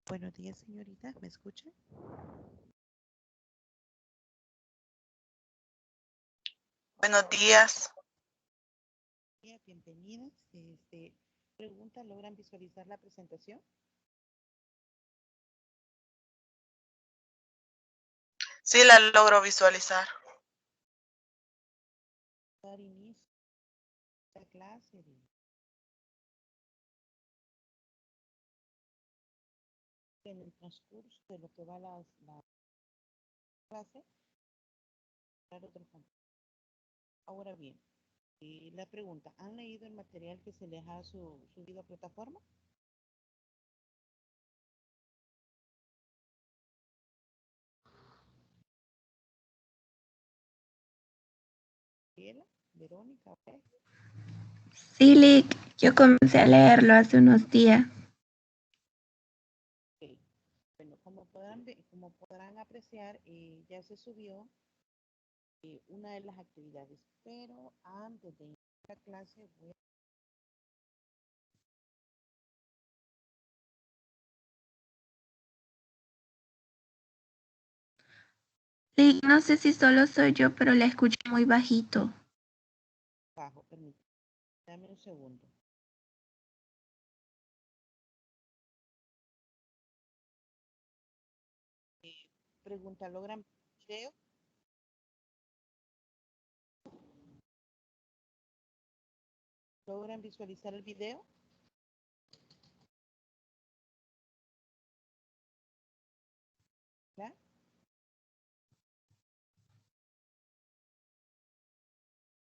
Buenos días, señorita. ¿Me escucha? Buenos días. Bienvenidas. Pregunta, ¿logran visualizar la presentación? Sí, la logro visualizar. Dar inicio a la clase. En el transcurso de lo que va la clase, ahora bien, la pregunta, ¿han leído el material que se les ha subido a plataforma? Verónica, ¿ok? Sí, Lick, yo comencé a leerlo hace unos días. Okay. Bueno, como podrán apreciar, ya se subió una de las actividades, pero antes de iniciar la clase voy a... Lick, no sé si solo soy yo, pero la escucho muy bajito. Bajo, permítame, dame un segundo. Pregunta, ¿logran video? ¿Logran visualizar el video? ¿Ya?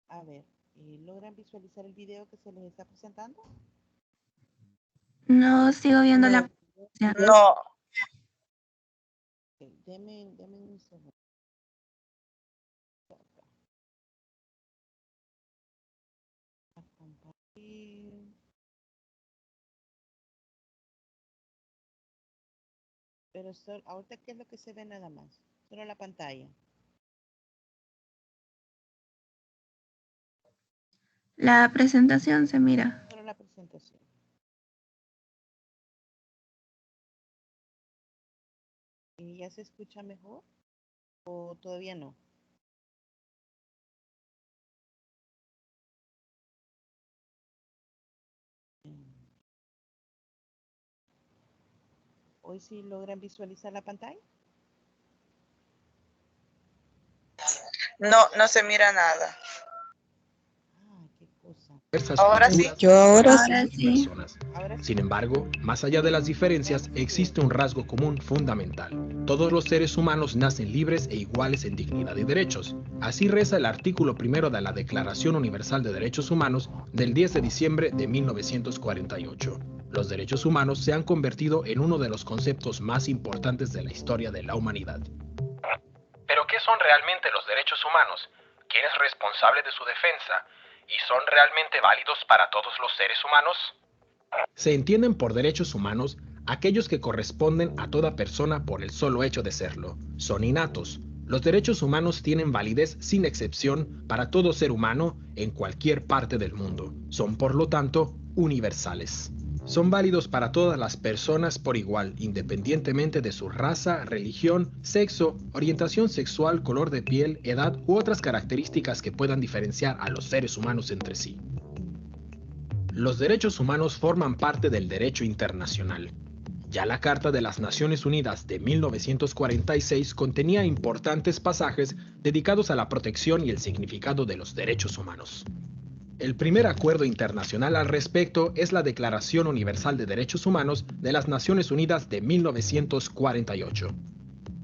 A ver, ¿logran visualizar el video que se les está presentando? No, sigo viendo la presentación. No, Okay, deme un segundo. A compartir. Pero ahorita, ¿qué es lo que se ve nada más? Solo la pantalla. La presentación se mira. Solo la presentación. ¿Y ya se escucha mejor? ¿O todavía no? ¿Hoy sí logran visualizar la pantalla? no se mira nada. Ah, qué cosa. Ahora sí. Ahora sí. Personas. Ahora sí. Sin embargo, más allá de las diferencias, existe un rasgo común fundamental. Todos los seres humanos nacen libres e iguales en dignidad y derechos. Así reza el artículo primero de la Declaración Universal de Derechos Humanos del 10 de diciembre de 1948. Los derechos humanos se han convertido en uno de los conceptos más importantes de la historia de la humanidad. ¿Pero qué son realmente los derechos humanos? ¿Quién es responsable de su defensa? ¿Y son realmente válidos para todos los seres humanos? Se entienden por derechos humanos aquellos que corresponden a toda persona por el solo hecho de serlo. Son innatos. Los derechos humanos tienen validez sin excepción para todo ser humano en cualquier parte del mundo. Son, por lo tanto, universales. Son válidos para todas las personas por igual, independientemente de su raza, religión, sexo, orientación sexual, color de piel, edad u otras características que puedan diferenciar a los seres humanos entre sí. Los derechos humanos forman parte del derecho internacional. Ya la Carta de las Naciones Unidas de 1946 contenía importantes pasajes dedicados a la protección y el significado de los derechos humanos. El primer acuerdo internacional al respecto es la Declaración Universal de Derechos Humanos de las Naciones Unidas de 1948.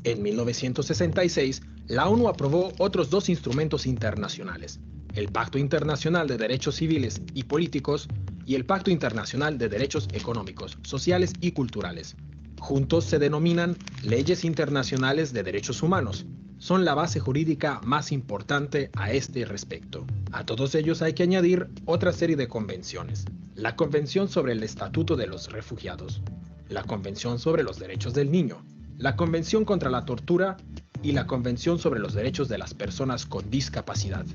En 1966, la ONU aprobó otros dos instrumentos internacionales, el Pacto Internacional de Derechos Civiles y Políticos y el Pacto Internacional de Derechos Económicos, Sociales y Culturales. Juntos se denominan Leyes Internacionales de Derechos Humanos. Son la base jurídica más importante a este respecto. A todos ellos hay que añadir otra serie de convenciones. La Convención sobre el Estatuto de los Refugiados, la Convención sobre los Derechos del Niño, la Convención contra la Tortura y la Convención sobre los Derechos de las Personas con Discapacidad.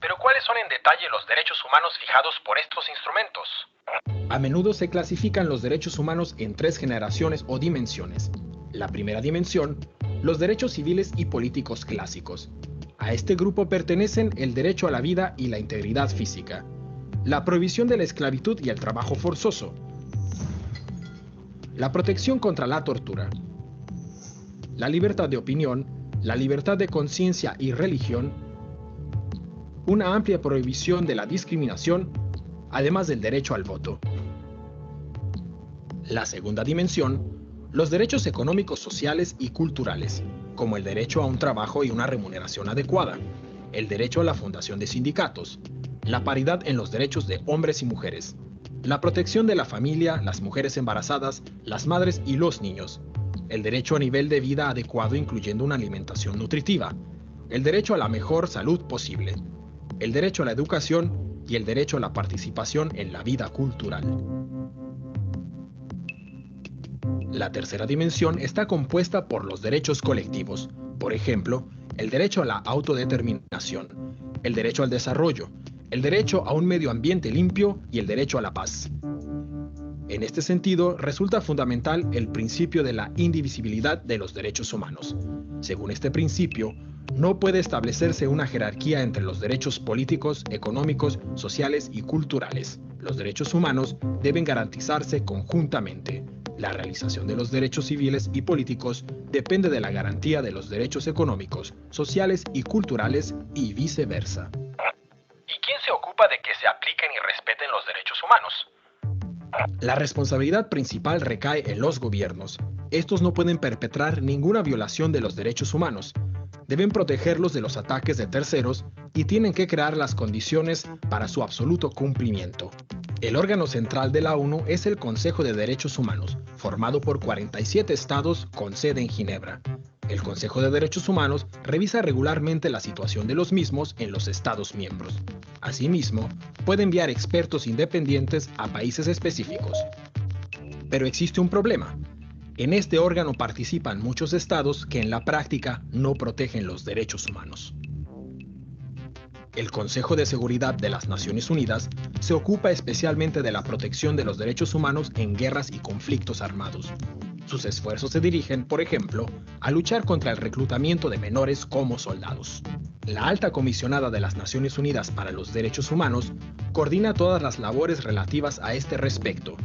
¿Pero cuáles son en detalle los derechos humanos fijados por estos instrumentos? A menudo se clasifican los derechos humanos en 3 generaciones o dimensiones. La primera dimensión, los derechos civiles y políticos clásicos. A este grupo pertenecen el derecho a la vida y la integridad física, la prohibición de la esclavitud y el trabajo forzoso, la protección contra la tortura, la libertad de opinión, la libertad de conciencia y religión, una amplia prohibición de la discriminación, además del derecho al voto. La segunda dimensión, los derechos económicos, sociales y culturales, como el derecho a un trabajo y una remuneración adecuada, el derecho a la fundación de sindicatos, la paridad en los derechos de hombres y mujeres, la protección de la familia, las mujeres embarazadas, las madres y los niños, el derecho a nivel de vida adecuado incluyendo una alimentación nutritiva, el derecho a la mejor salud posible, el derecho a la educación y el derecho a la participación en la vida cultural. La tercera dimensión está compuesta por los derechos colectivos, por ejemplo, el derecho a la autodeterminación, el derecho al desarrollo, el derecho a un medio ambiente limpio y el derecho a la paz. En este sentido, resulta fundamental el principio de la indivisibilidad de los derechos humanos. Según este principio, no puede establecerse una jerarquía entre los derechos políticos, económicos, sociales y culturales. Los derechos humanos deben garantizarse conjuntamente. La realización de los derechos civiles y políticos depende de la garantía de los derechos económicos, sociales y culturales y viceversa. ¿Y quién se ocupa de que se apliquen y respeten los derechos humanos? La responsabilidad principal recae en los gobiernos. Estos no pueden perpetrar ninguna violación de los derechos humanos. Deben protegerlos de los ataques de terceros y tienen que crear las condiciones para su absoluto cumplimiento. El órgano central de la ONU es el Consejo de Derechos Humanos, formado por 47 estados con sede en Ginebra. El Consejo de Derechos Humanos revisa regularmente la situación de los mismos en los estados miembros. Asimismo, puede enviar expertos independientes a países específicos. Pero existe un problema. En este órgano participan muchos estados que en la práctica no protegen los derechos humanos. El Consejo de Seguridad de las Naciones Unidas se ocupa especialmente de la protección de los derechos humanos en guerras y conflictos armados. Sus esfuerzos se dirigen, por ejemplo, a luchar contra el reclutamiento de menores como soldados. La Alta Comisionada de las Naciones Unidas para los Derechos Humanos coordina todas las labores relativas a este respecto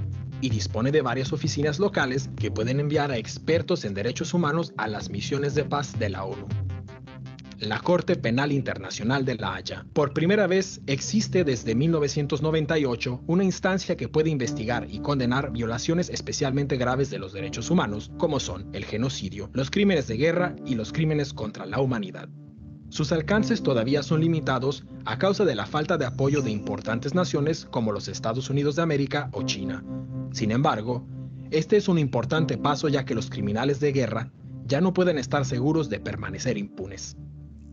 y dispone de varias oficinas locales que pueden enviar a expertos en derechos humanos a las misiones de paz de la ONU. La Corte Penal Internacional de La Haya. Por primera vez existe desde 1998 una instancia que puede investigar y condenar violaciones especialmente graves de los derechos humanos, como son el genocidio, los crímenes de guerra y los crímenes contra la humanidad. Sus alcances todavía son limitados a causa de la falta de apoyo de importantes naciones como los Estados Unidos de América o China. Sin embargo, este es un importante paso ya que los criminales de guerra ya no pueden estar seguros de permanecer impunes.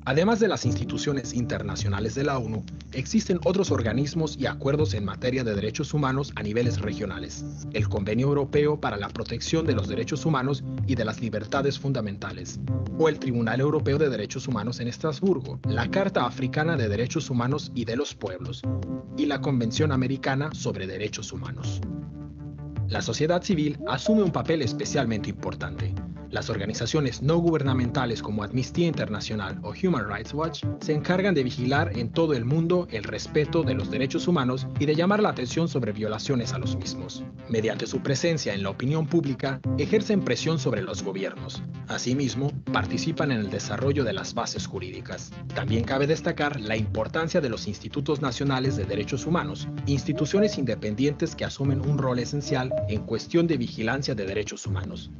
Además de las instituciones internacionales de la ONU, existen otros organismos y acuerdos en materia de derechos humanos a niveles regionales. El Convenio Europeo para la Protección de los Derechos Humanos y de las Libertades Fundamentales, o el Tribunal Europeo de Derechos Humanos en Estrasburgo, la Carta Africana de Derechos Humanos y de los Pueblos, y la Convención Americana sobre Derechos Humanos. La sociedad civil asume un papel especialmente importante. Las organizaciones no gubernamentales como Amnistía Internacional o Human Rights Watch se encargan de vigilar en todo el mundo el respeto de los derechos humanos y de llamar la atención sobre violaciones a los mismos. Mediante su presencia en la opinión pública, ejercen presión sobre los gobiernos. Asimismo, participan en el desarrollo de las bases jurídicas. También cabe destacar la importancia de los institutos nacionales de derechos humanos, instituciones independientes que asumen un rol esencial en cuestión de vigilancia de derechos humanos.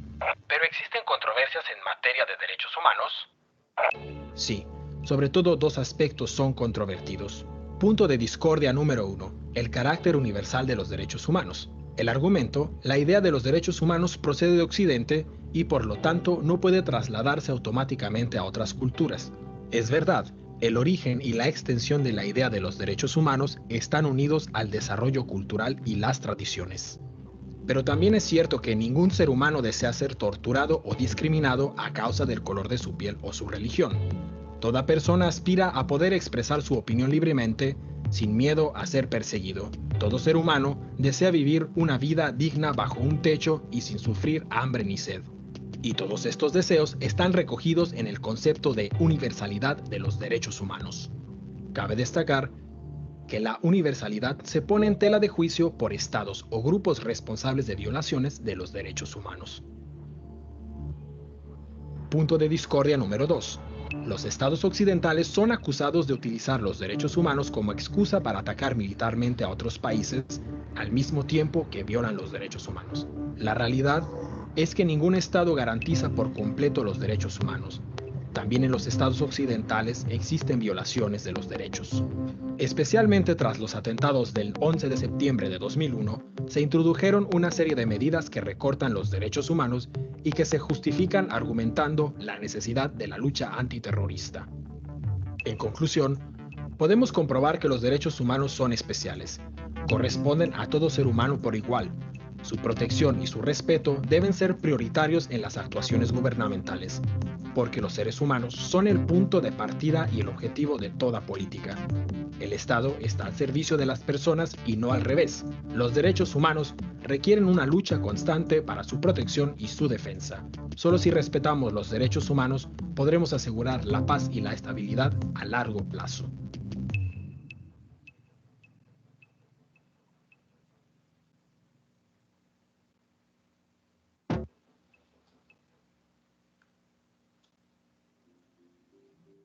¿Pero existen controversias en materia de derechos humanos? Sí, sobre todo dos aspectos son controvertidos. Punto de discordia número 1, el carácter universal de los derechos humanos. El argumento, la idea de los derechos humanos procede de Occidente y por lo tanto no puede trasladarse automáticamente a otras culturas. Es verdad, el origen y la extensión de la idea de los derechos humanos están unidos al desarrollo cultural y las tradiciones. Pero también es cierto que ningún ser humano desea ser torturado o discriminado a causa del color de su piel o su religión. Toda persona aspira a poder expresar su opinión libremente, sin miedo a ser perseguido. Todo ser humano desea vivir una vida digna bajo un techo y sin sufrir hambre ni sed. Y todos estos deseos están recogidos en el concepto de universalidad de los derechos humanos. Cabe destacar que la universalidad se pone en tela de juicio por estados o grupos responsables de violaciones de los derechos humanos. Punto de discordia número 2. Los estados occidentales son acusados de utilizar los derechos humanos como excusa para atacar militarmente a otros países al mismo tiempo que violan los derechos humanos. La realidad es que ningún estado garantiza por completo los derechos humanos. También en los estados occidentales existen violaciones de los derechos. Especialmente tras los atentados del 11 de septiembre de 2001, se introdujeron una serie de medidas que recortan los derechos humanos y que se justifican argumentando la necesidad de la lucha antiterrorista. En conclusión, podemos comprobar que los derechos humanos son especiales. Corresponden a todo ser humano por igual. Su protección y su respeto deben ser prioritarios en las actuaciones gubernamentales, porque los seres humanos son el punto de partida y el objetivo de toda política. El Estado está al servicio de las personas y no al revés. Los derechos humanos requieren una lucha constante para su protección y su defensa. Solo si respetamos los derechos humanos podremos asegurar la paz y la estabilidad a largo plazo.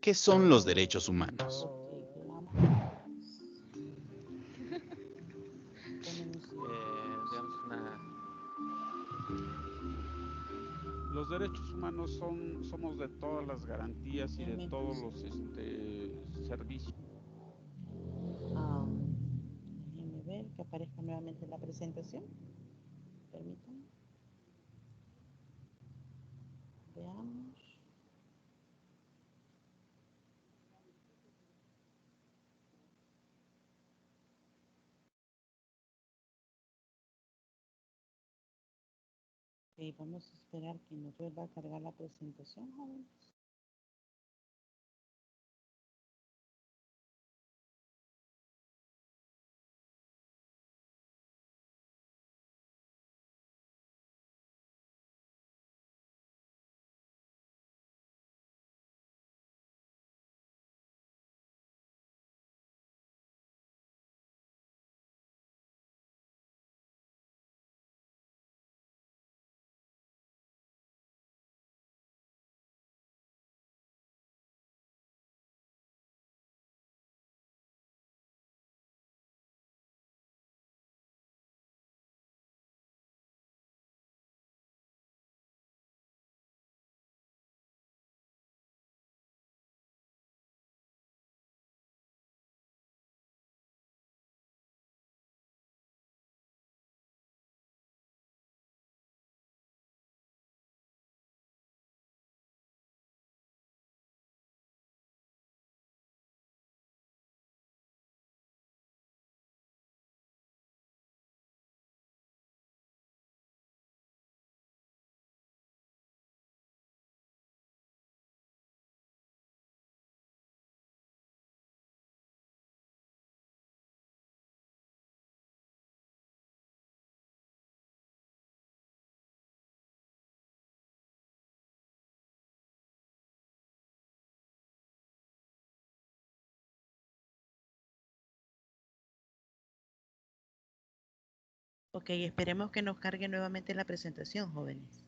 ¿Qué son los derechos humanos? Ok, veamos. Tenemos Digamos los derechos humanos somos de todas las garantías y de todos los servicios. déjenme ver que aparezca nuevamente la presentación. Permítanme. Veamos. Ok, vamos a esperar que nos vuelva a cargar la presentación, jóvenes. Ok, esperemos que nos cargue nuevamente la presentación, jóvenes.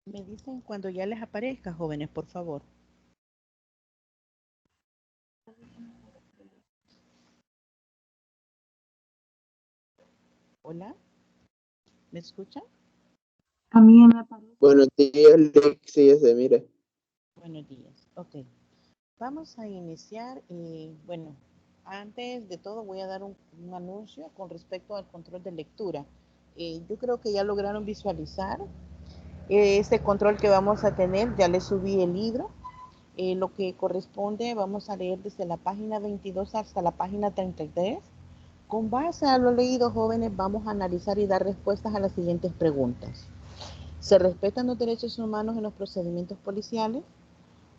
Me dicen cuando ya les aparezca, jóvenes, por favor. Hola, ¿me escuchan? A mí me parece. Buenos días, Lexi, se mira. Buenos días. Ok. Vamos a iniciar. Bueno, antes de todo voy a dar un anuncio con respecto al control de lectura. Yo creo que ya lograron visualizar este control que vamos a tener. Ya les subí el libro. Lo que corresponde, vamos a leer desde la página 22 hasta la página 33. Con base a lo leído, jóvenes, vamos a analizar y dar respuestas a las siguientes preguntas. ¿Se respetan los derechos humanos en los procedimientos policiales?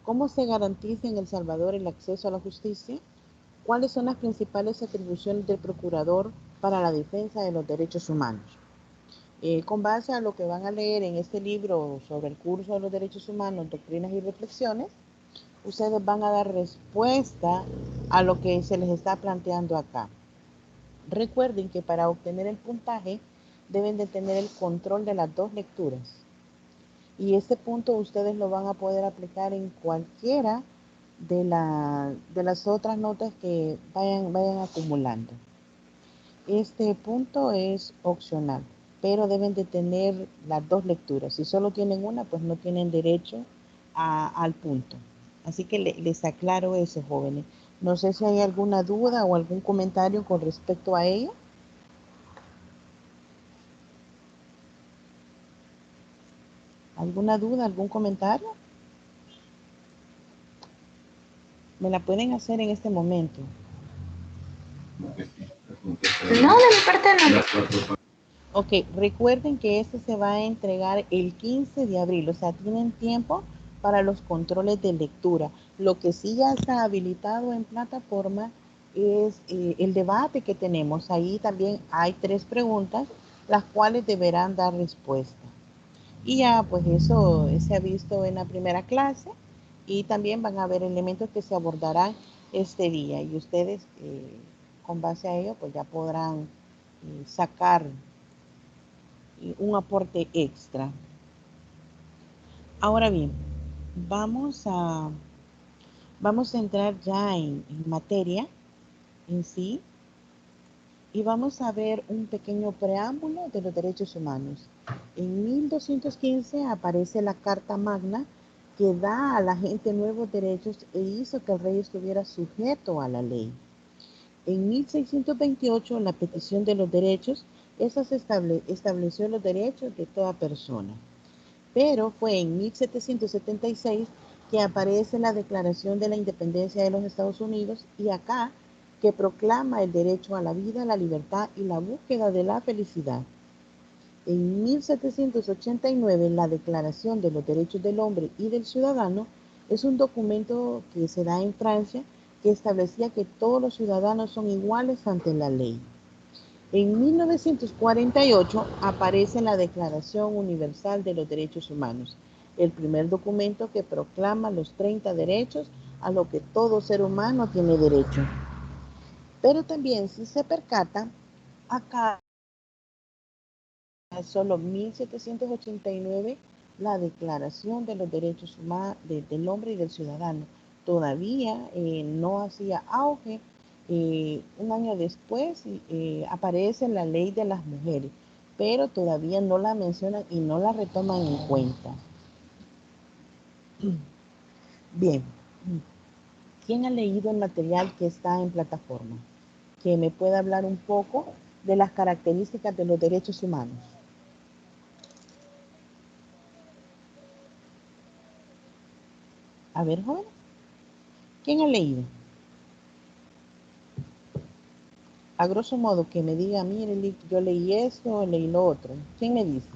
¿Cómo se garantiza en El Salvador el acceso a la justicia? ¿Cuáles son las principales atribuciones del procurador para la defensa de los derechos humanos? Con base a lo que van a leer en este libro sobre el curso de los derechos humanos, doctrinas y reflexiones, ustedes van a dar respuesta a lo que se les está planteando acá. Recuerden que para obtener el puntaje deben de tener el control de las dos lecturas. Y este punto ustedes lo van a poder aplicar en cualquiera de las otras notas que vayan acumulando. Este punto es opcional, pero deben de tener las dos lecturas. Si solo tienen una, pues no tienen derecho al punto. Así que les aclaro eso, jóvenes. No sé si hay alguna duda o algún comentario con respecto a ello. ¿Alguna duda, algún comentario? Me la pueden hacer en este momento. No, de mi parte no. Ok, recuerden que este se va a entregar el 15 de abril, o sea, tienen tiempo para los controles de lectura. Lo que sí ya está habilitado en plataforma es el debate que tenemos. Ahí también hay 3 preguntas, las cuales deberán dar respuesta. Y ya, pues eso se ha visto en la primera clase y también van a haber elementos que se abordarán este día y ustedes con base a ello, pues ya podrán sacar un aporte extra. Ahora bien, vamos a entrar ya en materia en sí y vamos a ver un pequeño preámbulo de los derechos humanos. En 1215 aparece la Carta Magna que da a la gente nuevos derechos e hizo que el rey estuviera sujeto a la ley. En 1628, la petición de los derechos, esa se estableció los derechos de toda persona. Pero fue en 1776 que aparece la Declaración de la Independencia de los Estados Unidos y acá que proclama el derecho a la vida, la libertad y la búsqueda de la felicidad. En 1789, la Declaración de los Derechos del Hombre y del Ciudadano es un documento que se da en Francia que establecía que todos los ciudadanos son iguales ante la ley. En 1948 aparece la Declaración Universal de los Derechos Humanos, el primer documento que proclama los 30 derechos a lo que todo ser humano tiene derecho. Pero también, si se percata, acá solo 1789 la Declaración de los Derechos Humanos del Hombre y del Ciudadano. Todavía no hacía auge. Un año después aparece la Ley de las Mujeres, pero todavía no la mencionan y no la retoman en cuenta. Bien, ¿quién ha leído el material que está en plataforma? Que me pueda hablar un poco de las características de los derechos humanos. A ver, joven, ¿quién ha leído? A grosso modo, que me diga, mire, yo leí esto, leí lo otro. ¿Quién me dice?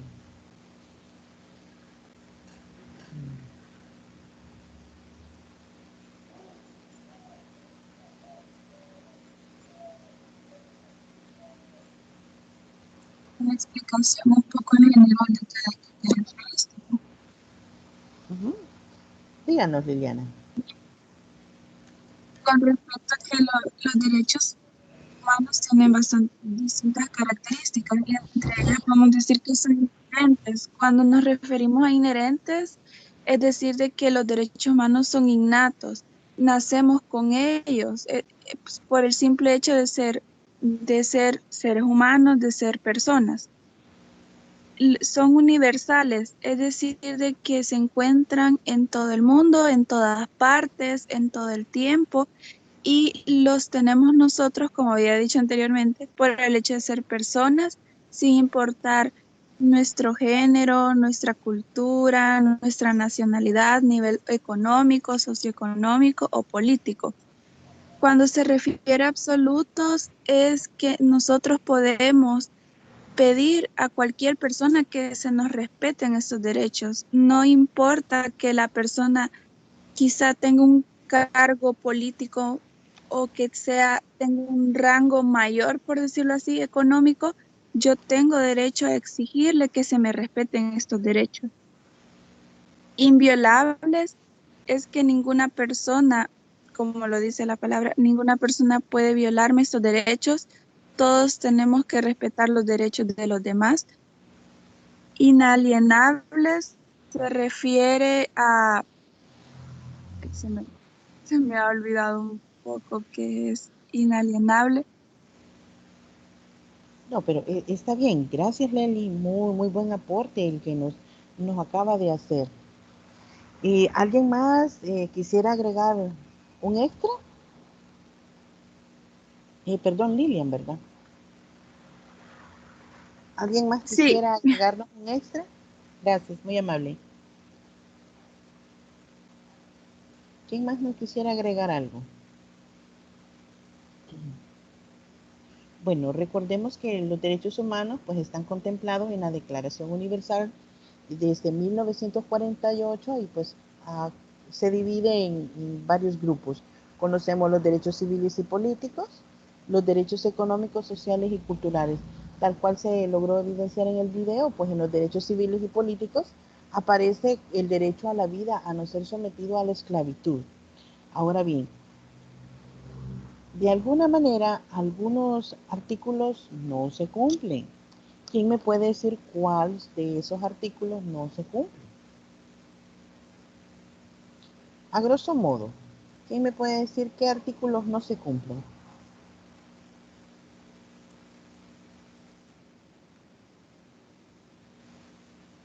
Una explicación un poco general de cada característica. Díganos, Liliana. Con respecto a que los derechos humanos tienen bastante distintas características y entre ellas podemos decir que son inherentes. Cuando nos referimos a inherentes, es decir, de que los derechos humanos son innatos, nacemos con ellos, pues, por el simple hecho de ser seres humanos, de ser personas. son universales, es decir, de que se encuentran en todo el mundo, en todas partes, en todo el tiempo, y los tenemos nosotros, como había dicho anteriormente, por el hecho de ser personas, sin importar nuestro género, nuestra cultura, nuestra nacionalidad, nivel económico, socioeconómico o político. Cuando se refiere a absolutos, es que nosotros podemos pedir a cualquier persona que se nos respeten estos derechos. No importa que la persona quizá tenga un cargo político o que tenga un rango mayor, por decirlo así, económico, yo tengo derecho a exigirle que se me respeten estos derechos. Inviolables es que ninguna persona, como lo dice la palabra, ninguna persona puede violarme estos derechos. Todos tenemos que respetar los derechos de los demás. Inalienables se refiere a... Se me ha olvidado un poco qué es inalienable. No, pero está bien. Gracias, Leli. Muy, muy buen aporte el que nos acaba de hacer. ¿Y alguien más quisiera agregar un extra? Perdón, Lilian, ¿verdad? ¿Alguien más Sí. quisiera agregarnos un extra? Gracias, muy amable. ¿Quién más nos quisiera agregar algo? Bueno, recordemos que los derechos humanos pues están contemplados en la Declaración Universal desde 1948 y pues se divide en varios grupos. Conocemos los derechos civiles y políticos, los derechos económicos, sociales y culturales. Tal cual se logró evidenciar en el video, pues en los derechos civiles y políticos aparece el derecho a la vida, a no ser sometido a la esclavitud. Ahora bien, de alguna manera, algunos artículos no se cumplen. ¿Quién me puede decir cuáles de esos artículos no se cumplen? A grosso modo, ¿quién me puede decir qué artículos no se cumplen?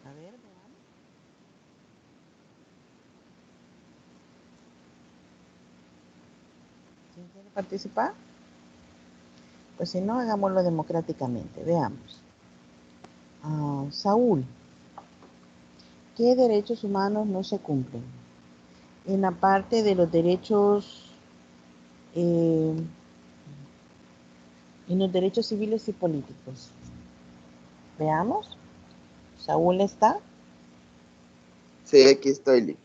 A ver, veamos. ¿Quién quiere participar? Pues si no, hagámoslo democráticamente. Veamos. Saúl, ¿qué derechos humanos no se cumplen? En la parte de los derechos, en los derechos civiles y políticos. Veamos. Saúl está. Sí, aquí estoy, Lee.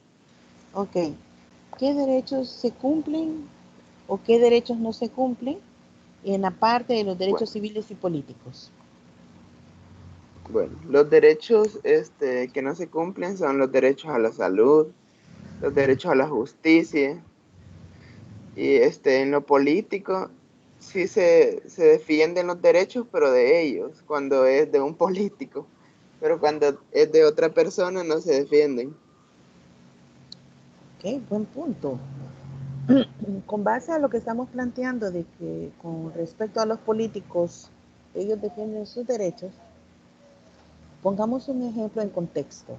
Ok. ¿Qué derechos se cumplen o qué derechos no se cumplen en la parte de los derechos civiles y políticos? Bueno, los derechos que no se cumplen son los derechos a la salud, los derechos a la justicia. Y en lo político sí se defienden los derechos, pero de ellos, cuando es de un político. Pero cuando es de otra persona no se defienden. Ok, buen punto. Con base a lo que estamos planteando de que con respecto a los políticos, ellos defienden sus derechos, pongamos un ejemplo en contexto.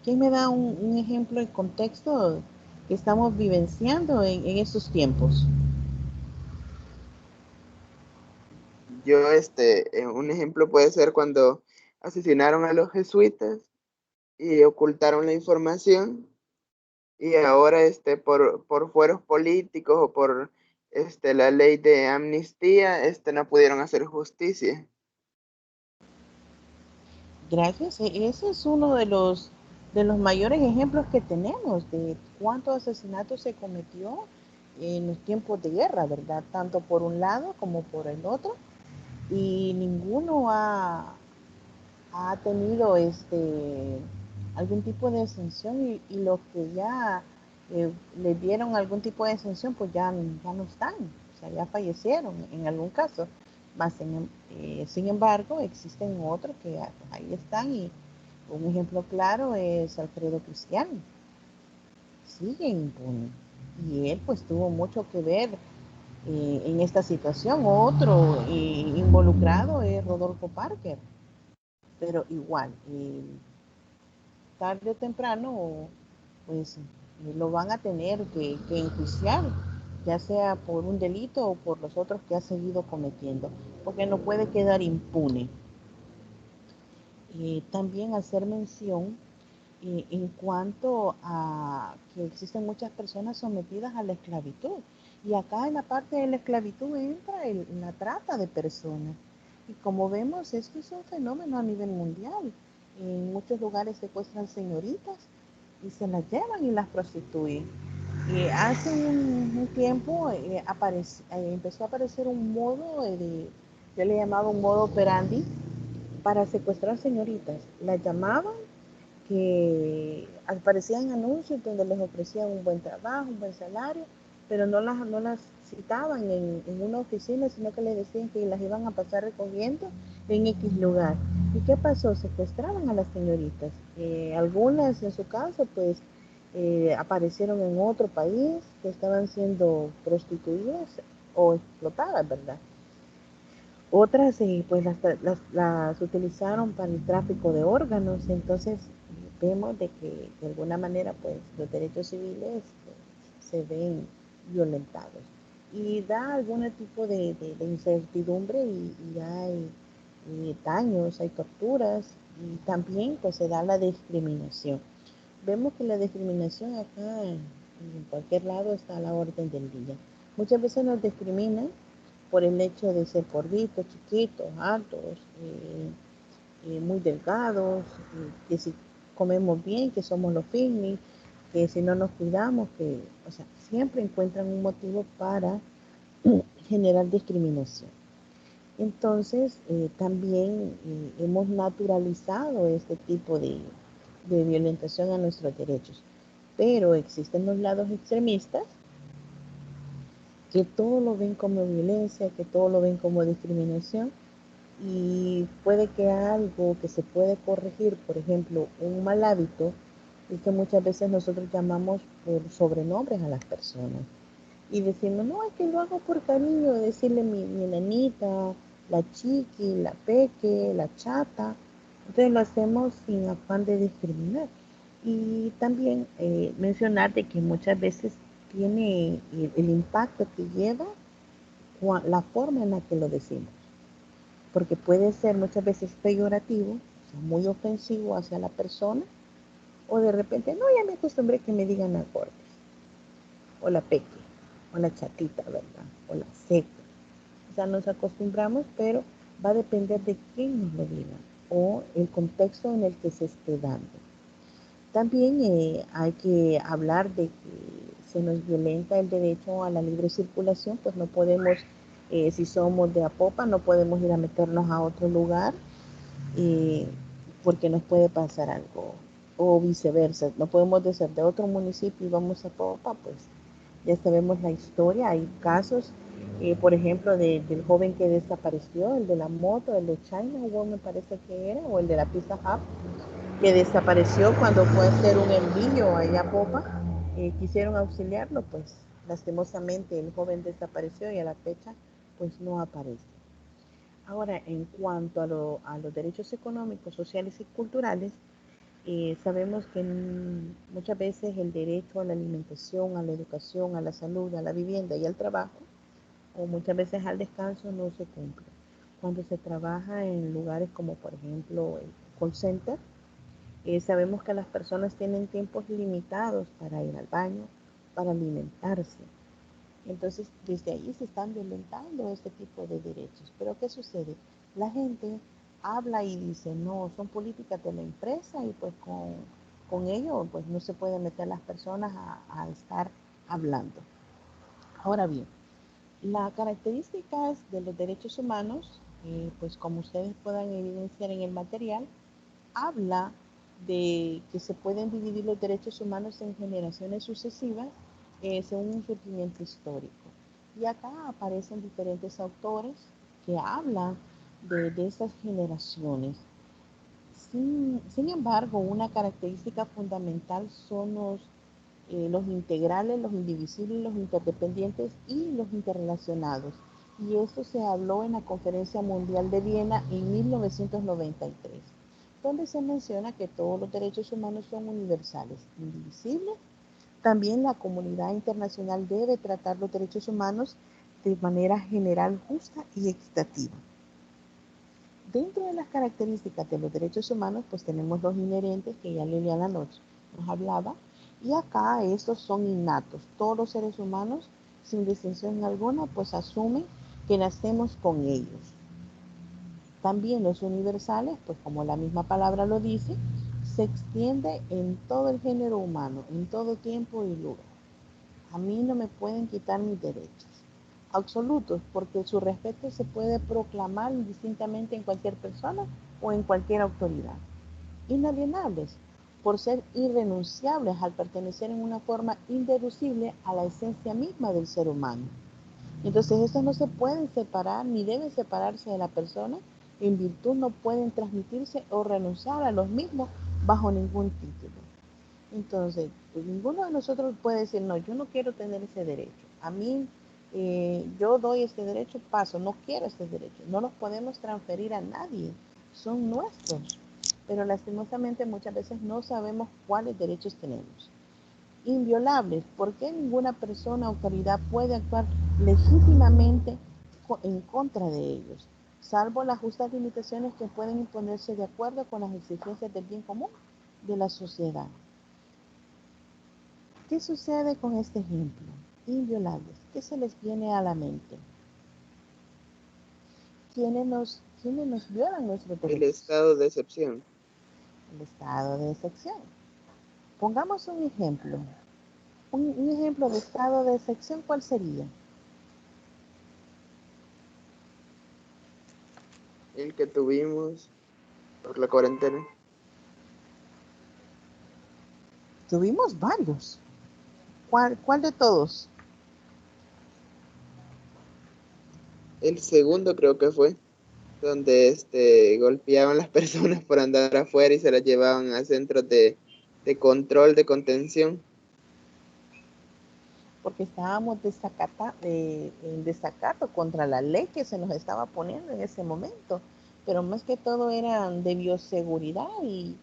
¿Quién me da un ejemplo en contexto que estamos vivenciando en estos tiempos? Yo, un ejemplo puede ser cuando asesinaron a los jesuitas y ocultaron la información y ahora, por fueros políticos o por, la ley de amnistía, no pudieron hacer justicia. Gracias. Ese es uno de los mayores ejemplos que tenemos de cuántos asesinatos se cometió en los tiempos de guerra, ¿verdad? Tanto por un lado como por el otro. Y ninguno ha tenido algún tipo de exención y los que ya le dieron algún tipo de exención pues ya no están, o sea, ya fallecieron en algún caso. Sin embargo, existen otros que ahí están y un ejemplo claro es Alfredo Cristiano. Sigue impune y él pues tuvo mucho que ver en esta situación. Otro involucrado es Rodolfo Parker, pero igual, tarde o temprano, pues lo van a tener que enjuiciar, ya sea por un delito o por los otros que ha seguido cometiendo, porque no puede quedar impune. También hacer mención en cuanto a que existen muchas personas sometidas a la esclavitud. Y acá en la parte de la esclavitud entra la trata de personas. Y como vemos, esto es un fenómeno a nivel mundial. En muchos lugares secuestran señoritas y se las llevan y las prostituyen. Hace un tiempo empezó a aparecer un modo yo le llamaba un modo operandi para secuestrar señoritas. Las llamaban, que aparecían anuncios donde les ofrecían un buen trabajo, un buen salario, pero no las citaban en una oficina, sino que les decían que las iban a pasar recogiendo en X lugar. ¿Y qué pasó? Secuestraban a las señoritas. Algunas, en su caso, pues aparecieron en otro país que estaban siendo prostituidas o explotadas, ¿verdad? Otras pues las utilizaron para el tráfico de órganos. Entonces vemos de que de alguna manera pues los derechos civiles se ven violentados y da algún tipo de incertidumbre y hay daños, hay torturas y también pues se da la discriminación. Vemos que la discriminación acá en cualquier lado está a la orden del día. Muchas veces nos discriminan por el hecho de ser gorditos, chiquitos, altos, muy delgados, que si comemos bien, que somos los fitness, que si no nos cuidamos, o sea, siempre encuentran un motivo para generar discriminación. Entonces, también hemos naturalizado este tipo de violentación a nuestros derechos. Pero existen los lados extremistas que todo lo ven como violencia, que todo lo ven como discriminación, y puede que algo que se puede corregir, por ejemplo, un mal hábito, y que muchas veces nosotros llamamos por sobrenombres a las personas. Y decimos, no, es que lo hago por cariño, decirle mi nanita, la chiqui, la peque, la chata. Entonces lo hacemos sin afán de discriminar. Y también mencionar de que muchas veces tiene el impacto que lleva la forma en la que lo decimos, porque puede ser muchas veces peyorativo, o sea, muy ofensivo hacia la persona, o de repente, no, ya me acostumbré que me digan la gorda, o la peque, o la chatita, ¿verdad? O la seca. O sea, nos acostumbramos, pero va a depender de quién nos lo diga, o el contexto en el que se esté dando. También hay que hablar de que se nos violenta el derecho a la libre circulación, pues no podemos, si somos de Apopa, no podemos ir a meternos a otro lugar porque nos puede pasar algo, o viceversa, no podemos ser de otro municipio y vamos a Apopa, pues ya sabemos la historia. Hay casos, por ejemplo, del joven que desapareció, el de la moto, el de China, me parece que era, o el de la Pizza Hut, que desapareció cuando fue a hacer un envío allá a Popa. Quisieron auxiliarlo, pues lastimosamente el joven desapareció y a la fecha pues no aparece. Ahora, en cuanto a los derechos económicos, sociales y culturales, sabemos que muchas veces el derecho a la alimentación, a la educación, a la salud, a la vivienda y al trabajo, o muchas veces al descanso, no se cumple. Cuando se trabaja en lugares como por ejemplo el call center, sabemos que las personas tienen tiempos limitados para ir al baño, para alimentarse. Entonces, desde ahí se están violentando este tipo de derechos. Pero ¿qué sucede? La gente habla y dice, no, son políticas de la empresa y pues con ello pues no se puede meter las personas a estar hablando. Ahora bien, las características de los derechos humanos, pues como ustedes puedan evidenciar en el material, habla de que se pueden dividir los derechos humanos en generaciones sucesivas según un surgimiento histórico. Y acá aparecen diferentes autores que hablan de esas generaciones. Sin embargo, una característica fundamental son los integrales, los indivisibles, los interdependientes y los interrelacionados. Y esto se habló en la Conferencia Mundial de Viena en 1993, donde se menciona que todos los derechos humanos son universales, indivisibles. También la comunidad internacional debe tratar los derechos humanos de manera general, justa y equitativa. Dentro de las características de los derechos humanos, pues tenemos los inherentes que ya Liliana nos hablaba, y acá estos son innatos. Todos los seres humanos, sin distinción alguna, pues asumen que nacemos con ellos. También los universales, pues como la misma palabra lo dice, se extiende en todo el género humano, en todo tiempo y lugar. A mí no me pueden quitar mis derechos. Absolutos, porque su respeto se puede proclamar indistintamente en cualquier persona o en cualquier autoridad. Inalienables, por ser irrenunciables al pertenecer en una forma indeducible a la esencia misma del ser humano. Entonces estos no se pueden separar ni deben separarse de la persona, en virtud no pueden transmitirse o renunciar a los mismos bajo ningún título. Entonces, pues ninguno de nosotros puede decir, no, yo no quiero tener ese derecho. A mí, yo doy este derecho, paso, no quiero este derecho. No los podemos transferir a nadie, son nuestros. Pero lastimosamente muchas veces no sabemos cuáles derechos tenemos. Inviolables, ¿por qué ninguna persona o autoridad puede actuar legítimamente en contra de ellos? Salvo las justas limitaciones que pueden imponerse de acuerdo con las exigencias del bien común de la sociedad. ¿Qué sucede con este ejemplo? Inviolables. ¿Qué se les viene a la mente? ¿Quiénes nos violan nuestros derechos? El estado de excepción. El estado de excepción. Pongamos un ejemplo. Un ejemplo de estado de excepción, ¿cuál sería? El que tuvimos por la cuarentena. Tuvimos varios. ¿Cuál de todos? El segundo creo que fue, donde golpeaban las personas por andar afuera y se las llevaban a centros de control, de contención. Porque estábamos en desacato contra la ley que se nos estaba poniendo en ese momento. Pero más que todo eran de bioseguridad y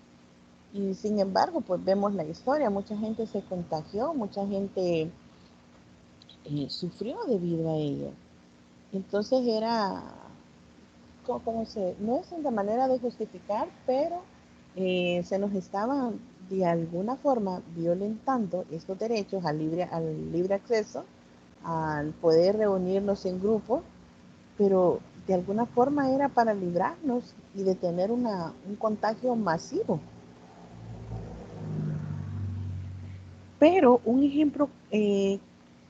sin embargo, pues vemos la historia. Mucha gente se contagió, mucha gente sufrió debido a ella. Entonces era, no es de manera de justificar, pero se nos estaba de alguna forma violentando estos derechos al libre acceso, al poder reunirnos en grupo, pero de alguna forma era para librarnos y detener un contagio masivo. Pero un ejemplo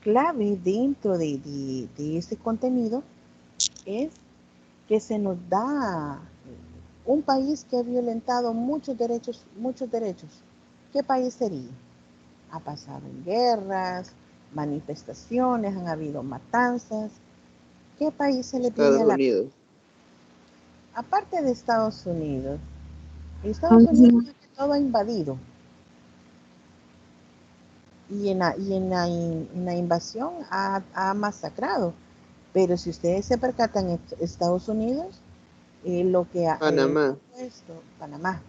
clave dentro de ese contenido es que se nos da un país que ha violentado muchos derechos. ¿Qué país sería? Ha pasado en guerras, manifestaciones, han habido matanzas. ¿Qué país se le viene a la... Estados Unidos. Aparte de Estados Unidos Unidos todo ha invadido. Y en la invasión ha masacrado. Pero si ustedes se percatan, en Estados Unidos, lo que ha Panamá. puesto Panamá.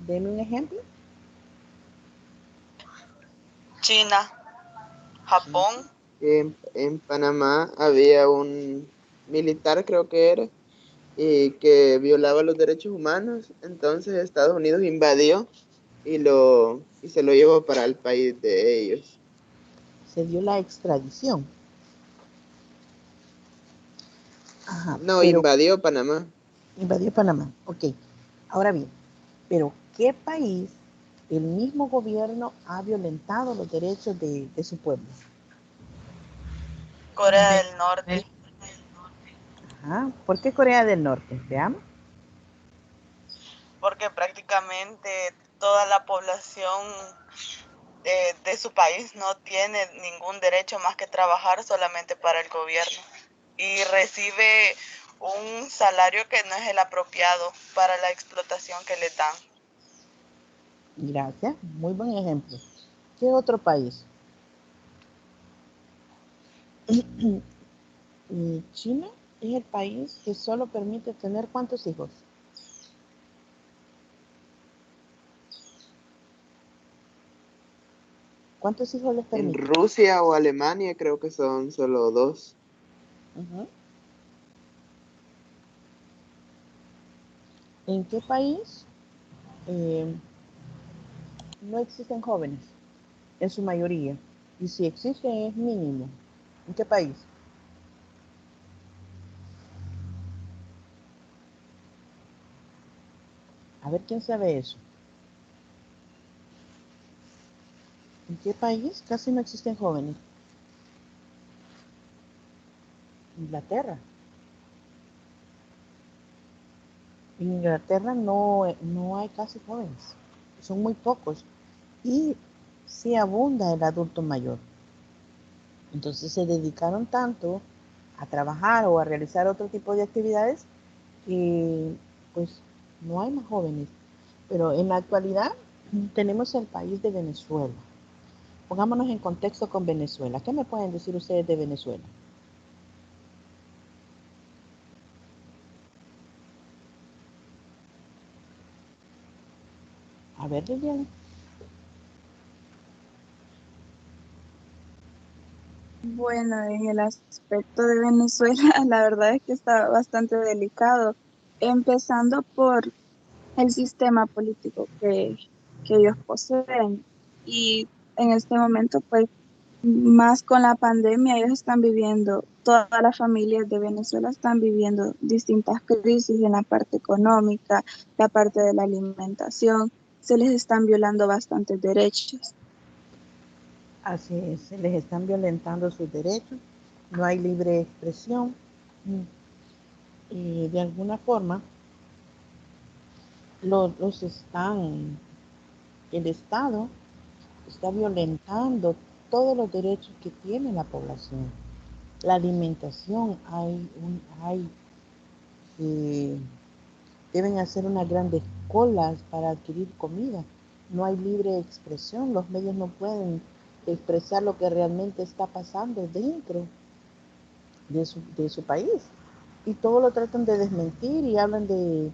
Deme un ejemplo. China, Japón. En Panamá había un militar, creo que era, y que violaba los derechos humanos. Entonces Estados Unidos invadió y se lo llevó para el país de ellos. Se dio la extradición. Ajá, No, pero invadió Panamá. invadió Panamá. Ok. Ahora bien, pero ¿qué país el mismo gobierno ha violentado los derechos de su pueblo? Corea del Norte. Ajá. ¿Por qué Corea del Norte? Veamos. Porque prácticamente toda la población de su país no tiene ningún derecho más que trabajar solamente para el gobierno y recibe un salario que no es el apropiado para la explotación que les dan. Gracias. Muy buen ejemplo. ¿Qué otro país? China es el país que solo permite tener ¿cuántos hijos? ¿Cuántos hijos les En permite? Rusia o Alemania creo que son solo 2. Ujú. ¿En qué país no existen jóvenes? En su mayoría. Y si existen es mínimo. ¿En qué país? A ver quién sabe eso. ¿En qué país casi no existen jóvenes? Inglaterra. En Inglaterra no hay casi jóvenes. Son muy pocos. Y sí abunda el adulto mayor. Entonces se dedicaron tanto a trabajar o a realizar otro tipo de actividades que pues no hay más jóvenes. Pero en la actualidad tenemos el país de Venezuela. Pongámonos en contexto con Venezuela. ¿Qué me pueden decir ustedes de Venezuela? A ver, Liliana. Bueno, en el aspecto de Venezuela, la verdad es que está bastante delicado, empezando por el sistema político que ellos poseen. Y en este momento, pues, más con la pandemia, ellos están viviendo, todas las familias de Venezuela están viviendo distintas crisis en la parte económica, la parte de la alimentación, se les están violando bastantes derechos. Así es, se les están violentando sus derechos, no hay libre expresión. Y de alguna forma los están, el Estado está violentando todos los derechos que tiene la población. La alimentación, hay deben hacer unas grandes colas para adquirir comida. No hay libre expresión, los medios no pueden expresar lo que realmente está pasando dentro de su país. Y todo lo tratan de desmentir y hablan de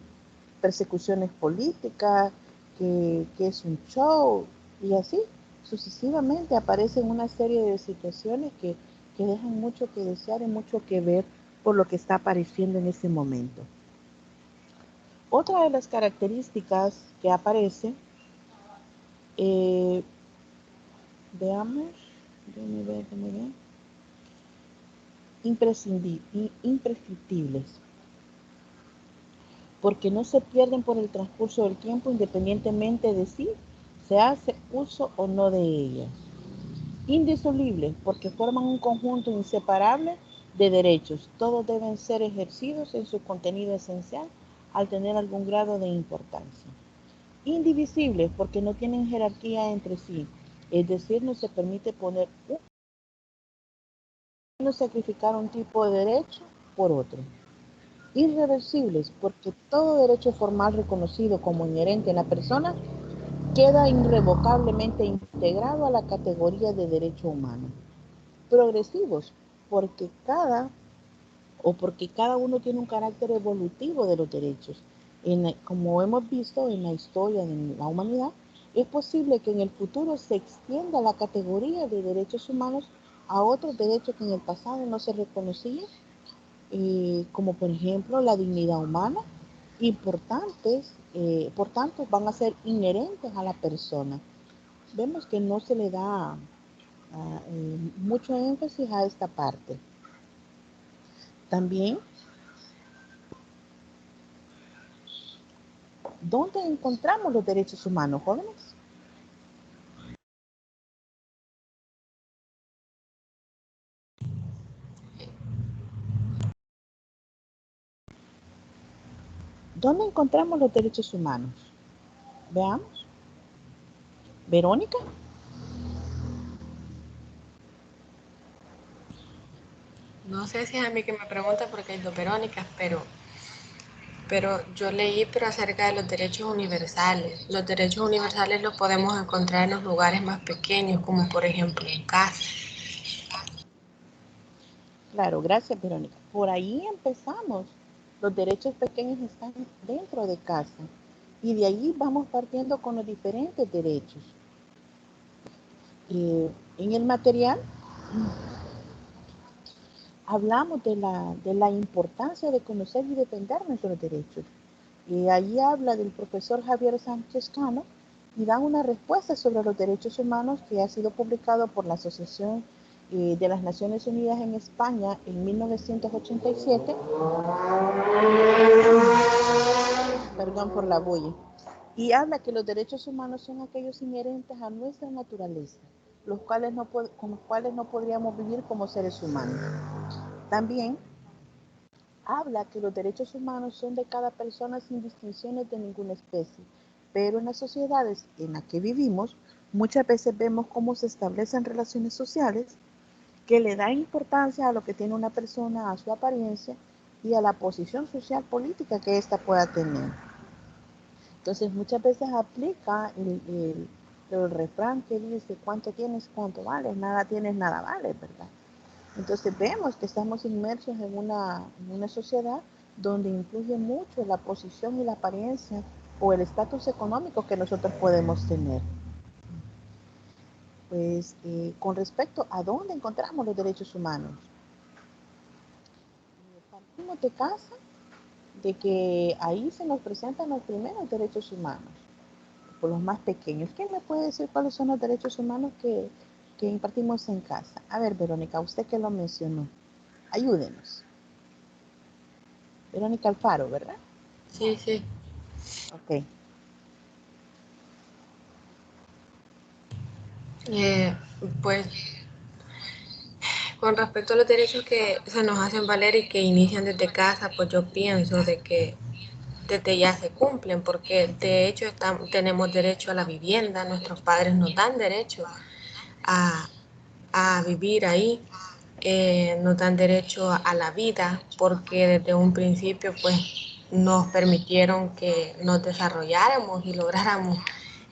persecuciones políticas, que es un show, y así sucesivamente aparecen una serie de situaciones que dejan mucho que desear y mucho que ver por lo que está apareciendo en ese momento. Otra de las características que aparece, eh, veamos, déjame ver, imprescriptibles, porque no se pierden por el transcurso del tiempo independientemente de si se hace uso o no de ellas. Indisolubles, porque forman un conjunto inseparable de derechos. Todos deben ser ejercidos en su contenido esencial al tener algún grado de importancia. Indivisibles, porque no tienen jerarquía entre sí, es decir, no se permite no sacrificar un tipo de derecho por otro. Irreversibles, porque todo derecho formal reconocido como inherente en la persona queda irrevocablemente integrado a la categoría de derecho humano. Progresivos, porque cada uno tiene un carácter evolutivo de los derechos. Como hemos visto en la historia de la humanidad, es posible que en el futuro se extienda la categoría de derechos humanos a otros derechos que en el pasado no se reconocían, como por ejemplo la dignidad humana, importantes, por tanto van a ser inherentes a la persona. Vemos que no se le da mucho énfasis a esta parte. También, ¿dónde encontramos los derechos humanos, jóvenes? ¿Dónde encontramos los derechos humanos? Veamos. Verónica. No sé si es a mí que me pregunta porque hay dos Verónicas, pero yo leí acerca de los derechos universales. Los derechos universales los podemos encontrar en los lugares más pequeños, como por ejemplo en casa. Claro, gracias, Verónica. Por ahí empezamos. Los derechos pequeños están dentro de casa y de ahí vamos partiendo con los diferentes derechos. En el material hablamos de la importancia de conocer y defender nuestros derechos. Allí habla del profesor Javier Sánchez Cano y da una respuesta sobre los derechos humanos que ha sido publicado por la Asociación de las Naciones Unidas en España en 1987. Perdón por la bulla. Y habla que los derechos humanos son aquellos inherentes a nuestra naturaleza, con los cuales no podríamos vivir como seres humanos. También habla que los derechos humanos son de cada persona sin distinciones de ninguna especie, pero en las sociedades en las que vivimos, muchas veces vemos cómo se establecen relaciones sociales que le dan importancia a lo que tiene una persona, a su apariencia y a la posición social política que ésta pueda tener. Entonces muchas veces aplica el refrán que dice, cuánto tienes, cuánto vales, nada tienes, nada vales, ¿verdad? Entonces vemos que estamos inmersos en una sociedad donde influye mucho la posición y la apariencia o el estatus económico que nosotros podemos tener. Pues con respecto a dónde encontramos los derechos humanos, partimos de casa, de que ahí se nos presentan los primeros derechos humanos, por los más pequeños. ¿Quién me puede decir cuáles son los derechos humanos que impartimos en casa? A ver, Verónica, usted que lo mencionó, ayúdenos. Verónica Alfaro, ¿verdad? Sí, sí. Ok. Pues con respecto a los derechos que se nos hacen valer y que inician desde casa, pues yo pienso de que desde ya se cumplen, porque de hecho tenemos derecho a la vivienda, nuestros padres nos dan derecho a vivir ahí, nos dan derecho a la vida, porque desde un principio pues nos permitieron que nos desarrolláramos y lográramos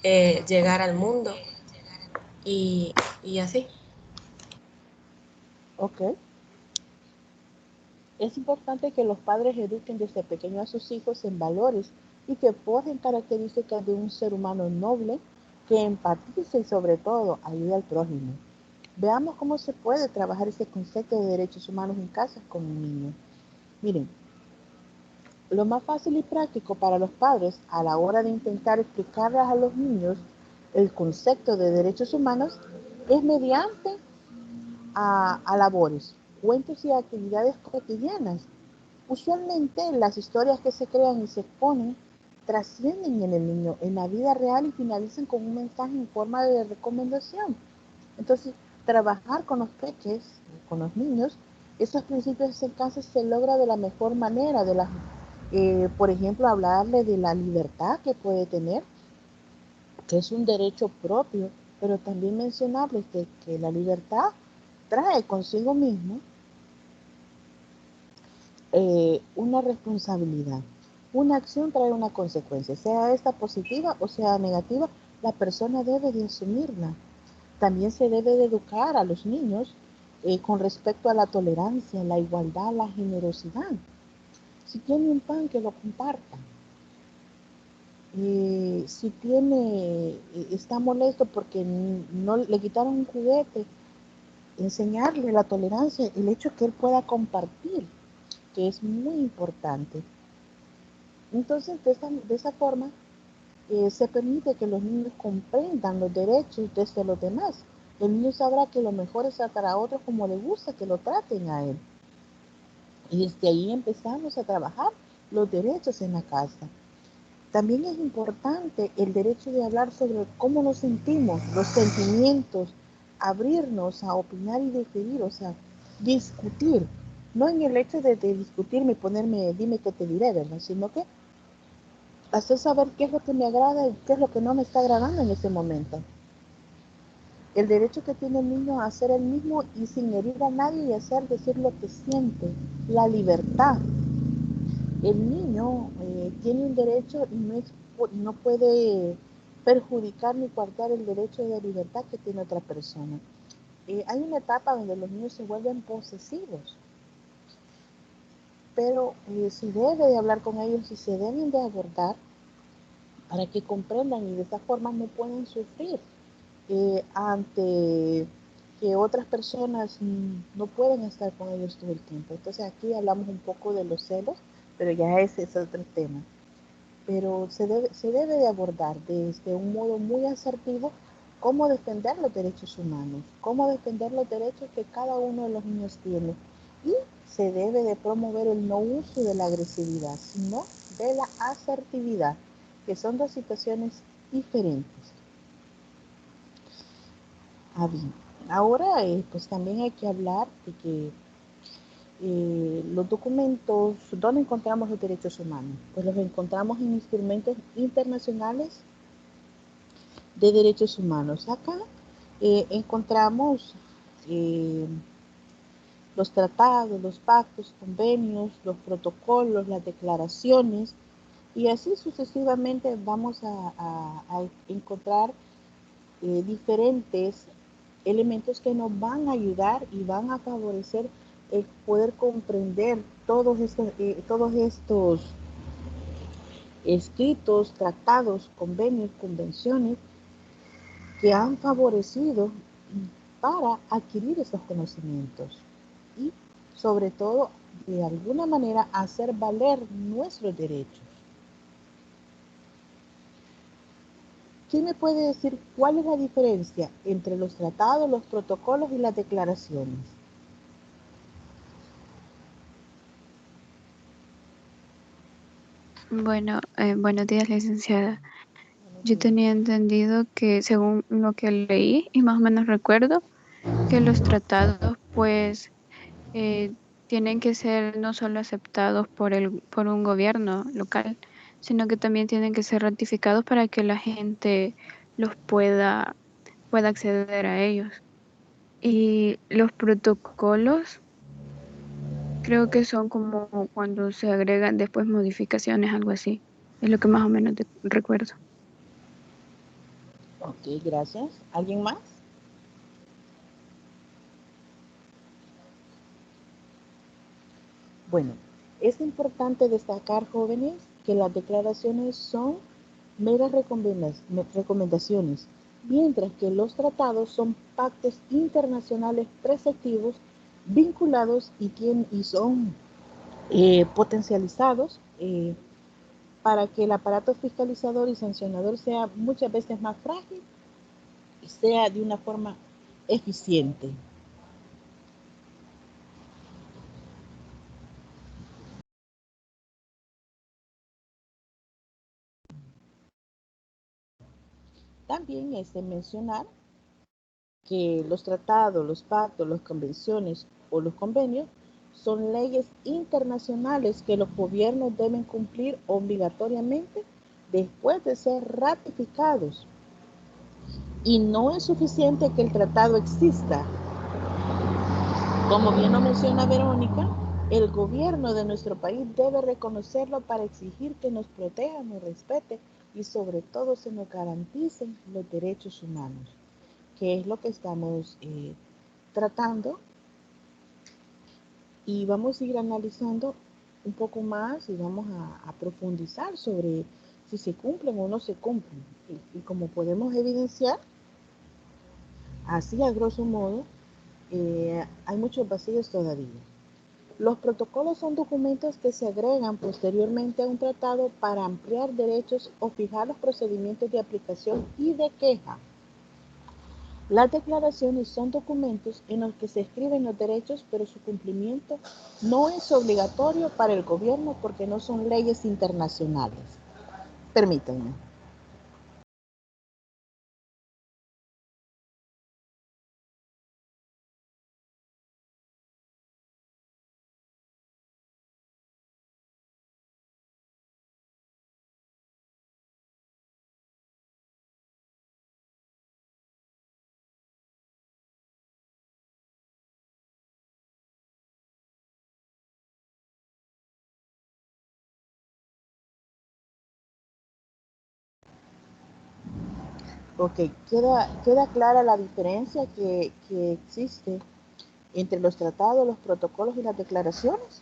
llegar al mundo y así. Ok. Es importante que los padres eduquen desde pequeños a sus hijos en valores y que forjen características de un ser humano noble que empatice y sobre todo ayude al prójimo. Veamos cómo se puede trabajar ese concepto de derechos humanos en casa con un niño. Miren, lo más fácil y práctico para los padres a la hora de intentar explicarles a los niños el concepto de derechos humanos es mediante a labores, cuentos y actividades cotidianas. Usualmente las historias que se crean y se exponen trascienden en el niño, en la vida real y finalizan con un mensaje en forma de recomendación. Entonces, trabajar con los peques, con los niños, esos principios en casa se logra de la mejor manera, por ejemplo, hablarle de la libertad que puede tener, que es un derecho propio, pero también mencionarles que la libertad trae consigo mismo una responsabilidad. Una acción trae una consecuencia, sea esta positiva o sea negativa, la persona debe de asumirla. También se debe de educar a los niños con respecto a la tolerancia, la igualdad, la generosidad. Si tiene un pan, que lo comparta. Si está molesto porque no le quitaron un juguete, enseñarle la tolerancia, el hecho que él pueda compartir, que es muy importante. Entonces, de esa forma, se permite que los niños comprendan los derechos desde los demás. El niño sabrá que lo mejor es tratar a otros como le gusta que lo traten a él. Y desde ahí empezamos a trabajar los derechos en la casa. También es importante el derecho de hablar sobre cómo nos sentimos, los sentimientos, abrirnos a opinar y diferir, o sea, discutir. No en el hecho de discutirme y ponerme, dime qué te diré, ¿verdad? Sino que hacer saber qué es lo que me agrada y qué es lo que no me está agradando en ese momento. El derecho que tiene el niño a ser el mismo y sin herir a nadie y hacer decir lo que siente. La libertad. El niño tiene un derecho y no puede perjudicar ni coartar el derecho de libertad que tiene otra persona. Hay una etapa donde los niños se vuelven posesivos. pero se debe de hablar con ellos y se deben de abordar para que comprendan y de esta forma no pueden sufrir ante que otras personas no pueden estar con ellos todo el tiempo. Entonces aquí hablamos un poco de los celos, pero ya ese es otro tema. Pero se debe de abordar desde un modo muy asertivo cómo defender los derechos humanos, cómo defender los derechos que cada uno de los niños tiene. Y se debe de promover el no uso de la agresividad, sino de la asertividad, que son dos situaciones diferentes. Bien. Ahora, pues también hay que hablar de que los documentos, ¿dónde encontramos los derechos humanos? Pues los encontramos en instrumentos internacionales de derechos humanos. Acá encontramos los tratados, los pactos, convenios, los protocolos, las declaraciones, y así sucesivamente vamos a encontrar diferentes elementos que nos van a ayudar y van a favorecer el poder comprender todos estos escritos, tratados, convenios, convenciones que han favorecido para adquirir esos conocimientos y sobre todo de alguna manera hacer valer nuestros derechos. ¿Quién me puede decir cuál es la diferencia entre los tratados, los protocolos y las declaraciones? Bueno, buenos días, licenciada. Yo tenía entendido que según lo que leí y más o menos recuerdo, que los tratados pues tienen que ser no solo aceptados por un gobierno local, sino que también tienen que ser ratificados para que la gente los pueda acceder a ellos. Y los protocolos creo que son como cuando se agregan después modificaciones, algo así. Es lo que más o menos recuerdo. Ok, gracias. ¿Alguien más? Bueno, es importante destacar, jóvenes, que las declaraciones son meras recomendaciones, mientras que los tratados son pactos internacionales preceptivos vinculados y son potencializados para que el aparato fiscalizador y sancionador sea muchas veces más frágil y sea de una forma eficiente. También es de mencionar que los tratados, los pactos, las convenciones o los convenios son leyes internacionales que los gobiernos deben cumplir obligatoriamente después de ser ratificados. Y no es suficiente que el tratado exista. Como bien lo menciona Verónica, el gobierno de nuestro país debe reconocerlo para exigir que nos proteja, nos respete y sobre todo se nos garanticen los derechos humanos, que es lo que estamos tratando, y vamos a ir analizando un poco más y vamos a profundizar sobre si se cumplen o no se cumplen. Y como podemos evidenciar, así a grosso modo, hay muchos vacíos todavía. Los protocolos son documentos que se agregan posteriormente a un tratado para ampliar derechos o fijar los procedimientos de aplicación y de queja. Las declaraciones son documentos en los que se escriben los derechos, pero su cumplimiento no es obligatorio para el gobierno porque no son leyes internacionales. Permítanme. Ok, queda clara la diferencia que existe entre los tratados, los protocolos y las declaraciones.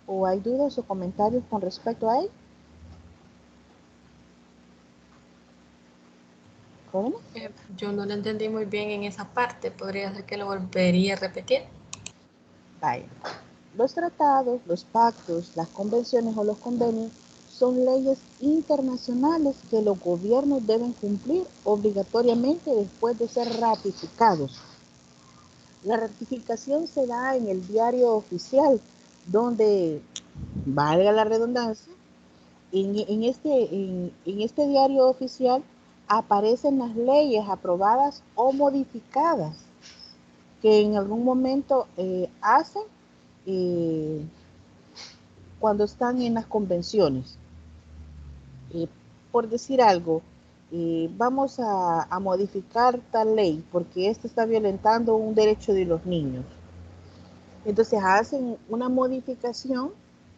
¿O hay dudas o comentarios con respecto a él? ¿Jóvenes? Yo no lo entendí muy bien en esa parte. ¿Podría ser que lo volvería a repetir? Vaya. Los tratados, los pactos, las convenciones o los convenios son leyes internacionales que los gobiernos deben cumplir obligatoriamente después de ser ratificados. La ratificación se da en el diario oficial, donde, valga la redundancia, en este diario oficial aparecen las leyes aprobadas o modificadas que en algún momento hacen cuando están en las convenciones. Por decir algo, vamos a modificar tal ley porque esto está violentando un derecho de los niños. Entonces hacen una modificación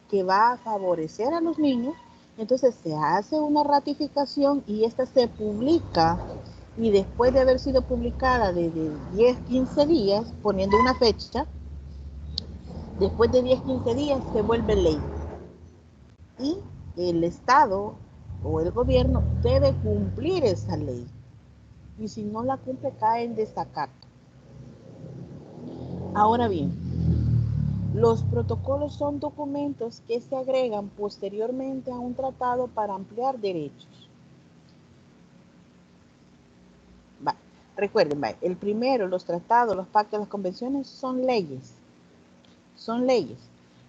que va a favorecer a los niños. Entonces se hace una ratificación y esta se publica, y después de haber sido publicada de 10, 15 días, poniendo una fecha, después de 10, 15 días se vuelve ley. Y el Estado o el gobierno debe cumplir esa ley. Y si no la cumple, cae en desacato. Ahora bien, los protocolos son documentos que se agregan posteriormente a un tratado para ampliar derechos. Recuerden, el primero, los tratados, los pactos, las convenciones son leyes. Son leyes.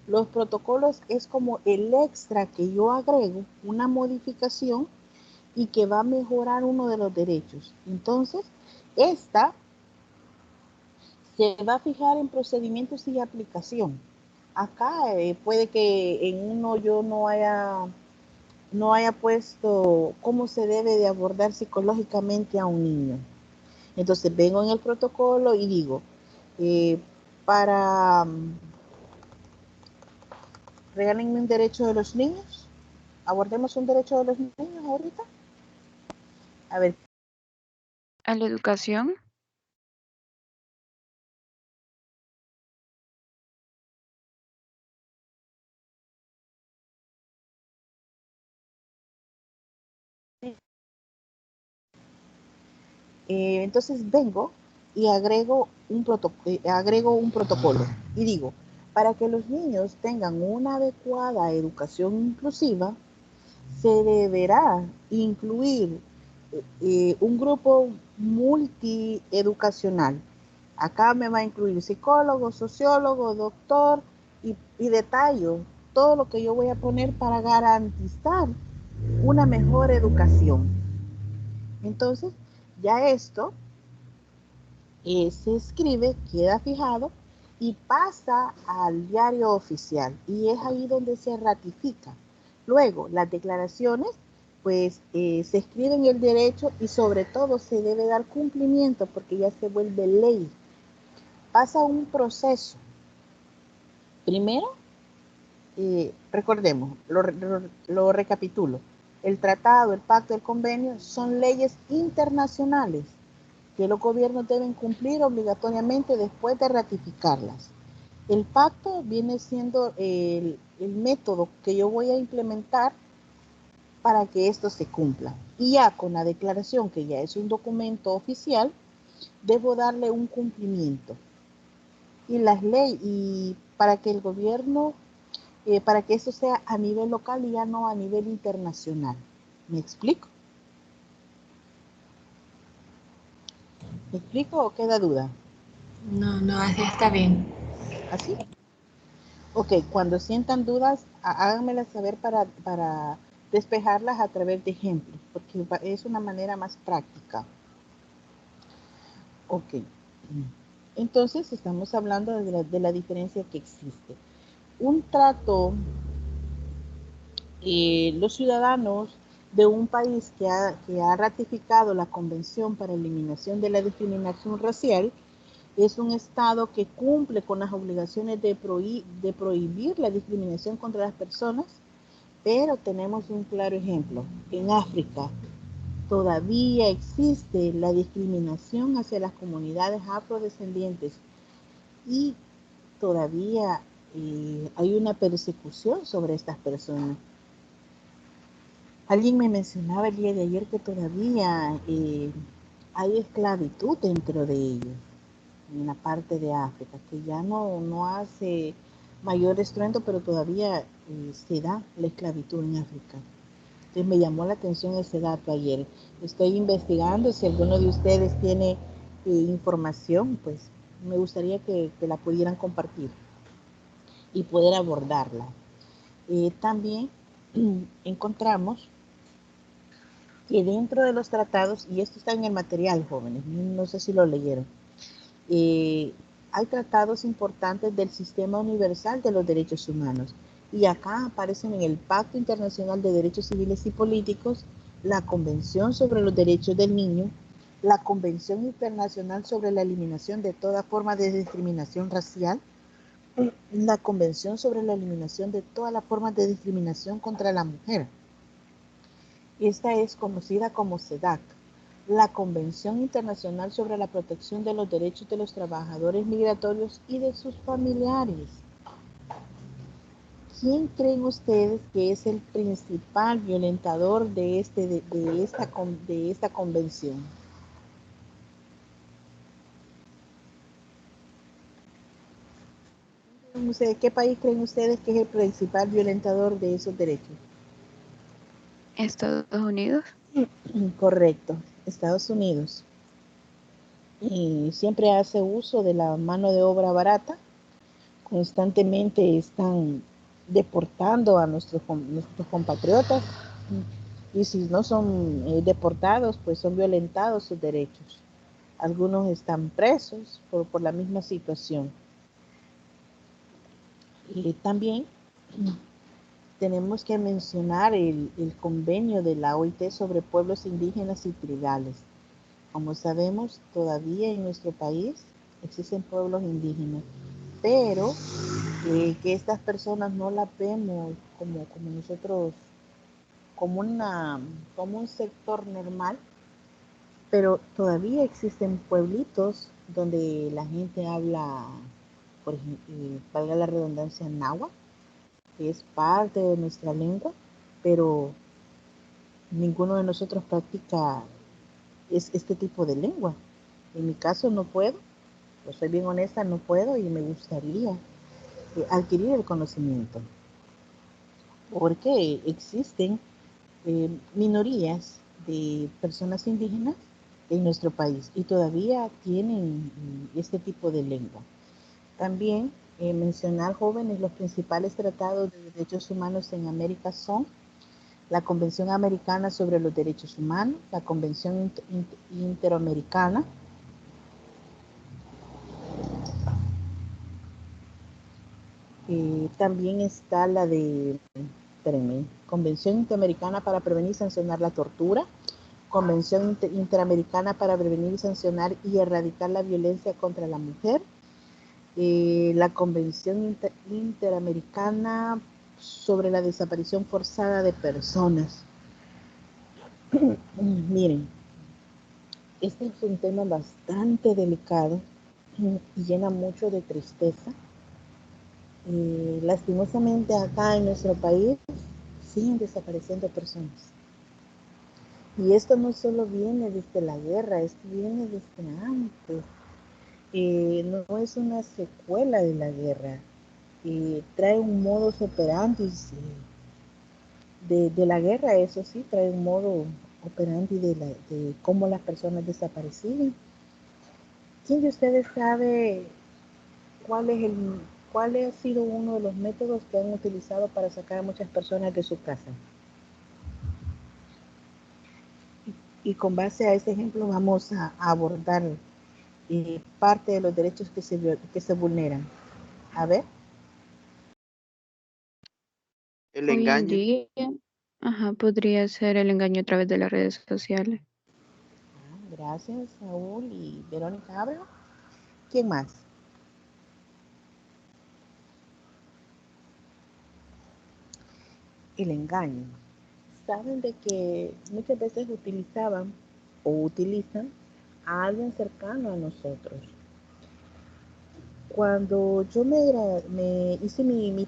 Los protocolos es como el extra que yo agrego, una modificación y que va a mejorar uno de los derechos. Entonces, esta se va a fijar en procedimientos y aplicación. Acá puede que en uno yo no haya puesto cómo se debe de abordar psicológicamente a un niño. Entonces vengo en el protocolo y digo, regálenme un derecho de los niños, abordemos un derecho de los niños ahorita. A ver. ¿A la educación? Entonces vengo y agrego un protocolo y digo, para que los niños tengan una adecuada educación inclusiva, se deberá incluir un grupo multieducacional. Acá me va a incluir psicólogo, sociólogo, doctor y detallo todo lo que yo voy a poner para garantizar una mejor educación. Entonces, ya esto se escribe, queda fijado y pasa al diario oficial, y es ahí donde se ratifica. Luego, las declaraciones, pues se escriben el derecho y sobre todo se debe dar cumplimiento porque ya se vuelve ley. Pasa un proceso. Primero, recordemos, lo recapitulo. El tratado, el pacto, el convenio son leyes internacionales que los gobiernos deben cumplir obligatoriamente después de ratificarlas. El pacto viene siendo el método que yo voy a implementar para que esto se cumpla. Y ya con la declaración, que ya es un documento oficial, debo darle un cumplimiento. Y las leyes, y para que el gobierno, para que esto sea a nivel local y ya no a nivel internacional. ¿Me explico? ¿Me explico o queda duda? No, así está bien. ¿Así? Ok, cuando sientan dudas, háganmelas saber para despejarlas a través de ejemplos, porque es una manera más práctica. Ok. Entonces, estamos hablando de la diferencia que existe. Un trato, los ciudadanos de un país que ha ratificado la Convención para Eliminación de la Discriminación Racial es un Estado que cumple con las obligaciones de prohibir la discriminación contra las personas, pero tenemos un claro ejemplo. En África todavía existe la discriminación hacia las comunidades afrodescendientes y todavía hay una persecución sobre estas personas. Alguien me mencionaba el día de ayer que todavía hay esclavitud dentro de ellos, en la parte de África, que ya no hace mayor estruendo, pero todavía se da la esclavitud en África. Entonces me llamó la atención ese dato ayer. Estoy investigando, si alguno de ustedes tiene información, pues me gustaría que la pudieran compartir y poder abordarla. También encontramos que dentro de los tratados, y esto está en el material, jóvenes, no sé si lo leyeron, hay tratados importantes del Sistema Universal de los Derechos Humanos. Y acá aparecen en el Pacto Internacional de Derechos Civiles y Políticos, la Convención sobre los Derechos del Niño, la Convención Internacional sobre la Eliminación de toda forma de discriminación racial, la Convención sobre la Eliminación de todas las formas de discriminación contra la mujer. Esta es conocida como CEDAW, la Convención Internacional sobre la Protección de los Derechos de los Trabajadores Migratorios y de sus familiares. ¿Quién creen ustedes que es el principal violentador de esta convención? ¿Qué país creen ustedes que es el principal violentador de esos derechos? Estados Unidos. Correcto, Estados Unidos. Y siempre hace uso de la mano de obra barata. Constantemente están deportando a nuestros compatriotas, y si no son deportados, pues son violentados sus derechos. Algunos están presos por la misma situación. Y también tenemos que mencionar el convenio de la OIT sobre pueblos indígenas y tribales. Como sabemos, todavía en nuestro país existen pueblos indígenas, pero que estas personas no las vemos como nosotros, como un sector normal, pero todavía existen pueblitos donde la gente habla, por ejemplo, valga la redundancia, náhuatl, que es parte de nuestra lengua, pero ninguno de nosotros practica este tipo de lengua. En mi caso no puedo, pues soy bien honesta, no puedo, y me gustaría adquirir el conocimiento, porque existen minorías de personas indígenas en nuestro país y todavía tienen este tipo de lengua. También mencionar, jóvenes, los principales tratados de derechos humanos en América son la Convención Americana sobre los Derechos Humanos, la Convención Interamericana, también está la de, Convención Interamericana para prevenir y sancionar la tortura, Convención Interamericana para prevenir, sancionar y erradicar la violencia contra la mujer, la Convención Interamericana sobre la desaparición forzada de personas. Miren, este es un tema bastante delicado y llena mucho de tristeza. Lastimosamente acá en nuestro país siguen desapareciendo personas. Y esto no solo viene desde la guerra, esto viene desde antes. No es una secuela de la guerra. Trae un modus operandi de la guerra, eso sí, trae un modo operandi de cómo las personas desaparecían. ¿Quién de ustedes sabe cuál ha sido uno de los métodos que han utilizado para sacar a muchas personas de su casa? Y con base a este ejemplo vamos a abordar parte de los derechos que se vulneran. A ver. El Hoy en engaño. día, podría ser el engaño a través de las redes sociales. Gracias, Saúl y Verónica Ábrego. ¿Quién más? El engaño. Saben de que muchas veces utilizaban o utilizan a alguien cercano a nosotros. Cuando yo me hice mi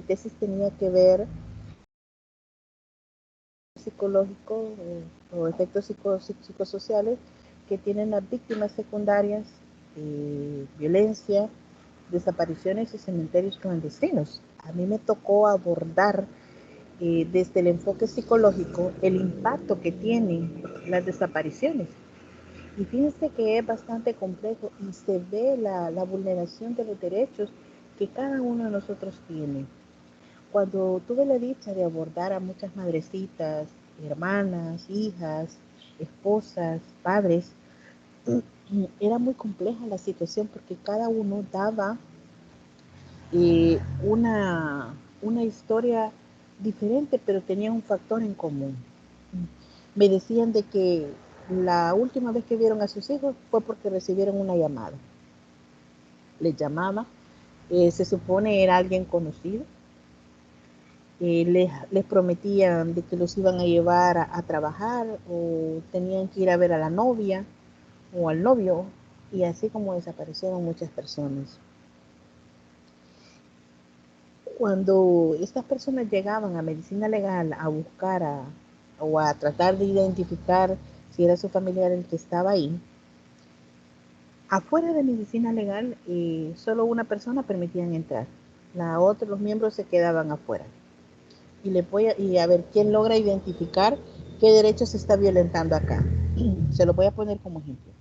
tesis tenía que ver psicológico o efectos psicosociales que tienen las víctimas secundarias, violencia, desapariciones y cementerios clandestinos. A mí me tocó abordar desde el enfoque psicológico el impacto que tienen las desapariciones. Y fíjense que es bastante complejo y se ve la vulneración de los derechos que cada uno de nosotros tiene. Cuando tuve la dicha de abordar a muchas madrecitas, hermanas, hijas, esposas, padres, era muy compleja la situación porque cada uno daba una historia diferente, pero tenía un factor en común. Me decían de que la última vez que vieron a sus hijos fue porque recibieron una llamada. Les llamaba, se supone era alguien conocido, les prometían de que los iban a llevar a trabajar o tenían que ir a ver a la novia o al novio, y así como desaparecieron muchas personas. Cuando estas personas llegaban a medicina legal a buscar o a tratar de identificar si era su familiar el que estaba ahí, afuera de medicina legal solo una persona permitían entrar, los miembros se quedaban afuera. Y a ver quién logra identificar qué derecho se está violentando acá. Se lo voy a poner como ejemplo.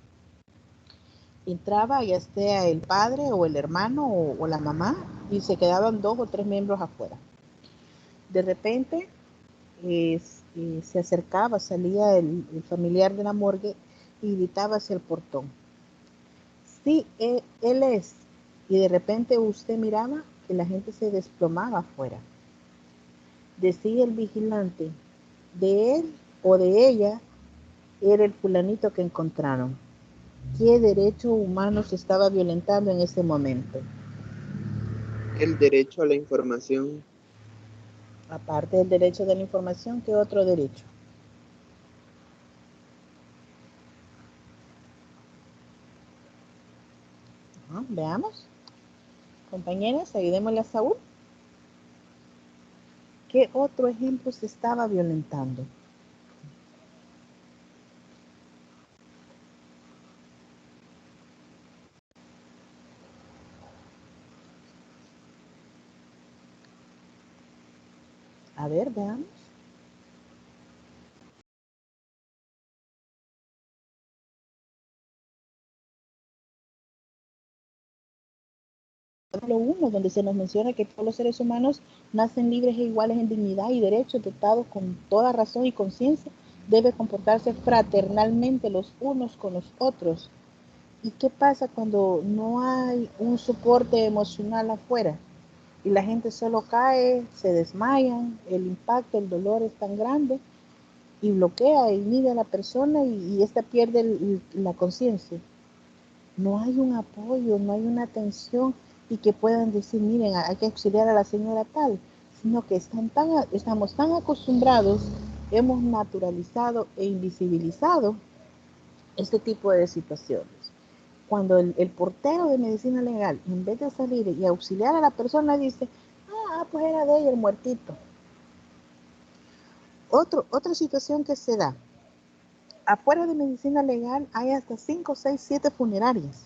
Entraba ya sea el padre o el hermano o la mamá y se quedaban 2 o 3 miembros afuera. De repente se acercaba, salía el familiar de la morgue y gritaba hacia el portón. Sí, él es. Y de repente usted miraba que la gente se desplomaba afuera. Decía el vigilante, de él o de ella era el fulanito que encontraron. ¿Qué derecho humano se estaba violentando en ese momento? El derecho a la información. Aparte del derecho de la información, ¿qué otro derecho? Veamos. Compañeras, ayudémosle a Saúl. ¿Qué otro ejemplo se estaba violentando? A ver, veamos. Capítulo 1, donde se nos menciona que todos los seres humanos nacen libres e iguales en dignidad y derechos, dotados con toda razón y conciencia, debe comportarse fraternalmente los unos con los otros. ¿Y qué pasa cuando no hay un soporte emocional afuera? Y la gente solo cae, se desmayan, el impacto, el dolor es tan grande y bloquea, inhibe a la persona y ésta pierde la conciencia. No hay un apoyo, no hay una atención y que puedan decir, miren, hay que auxiliar a la señora tal, sino que estamos tan acostumbrados, hemos naturalizado e invisibilizado este tipo de situaciones. Cuando el portero de medicina legal, en vez de salir y auxiliar a la persona, dice, pues era de ella el muertito. Otra situación que se da, afuera de medicina legal hay hasta 5, 6, 7 funerarias.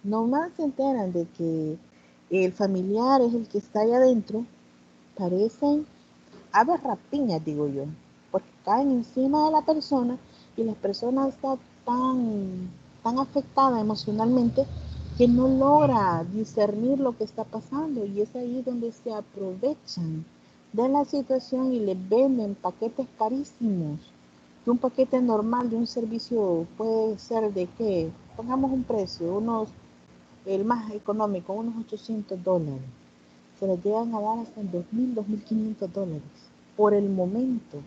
Nomás se enteran de que el familiar es el que está ahí adentro, parecen aves rapiñas, digo yo, porque caen encima de la persona y la persona está tan afectada emocionalmente que no logra discernir lo que está pasando, y es ahí donde se aprovechan de la situación y le venden paquetes carísimos. Que un paquete normal de un servicio puede ser de que, pongamos un precio, el más económico, unos $800. Se les llegan a dar hasta $2,000, $2,500 por el momento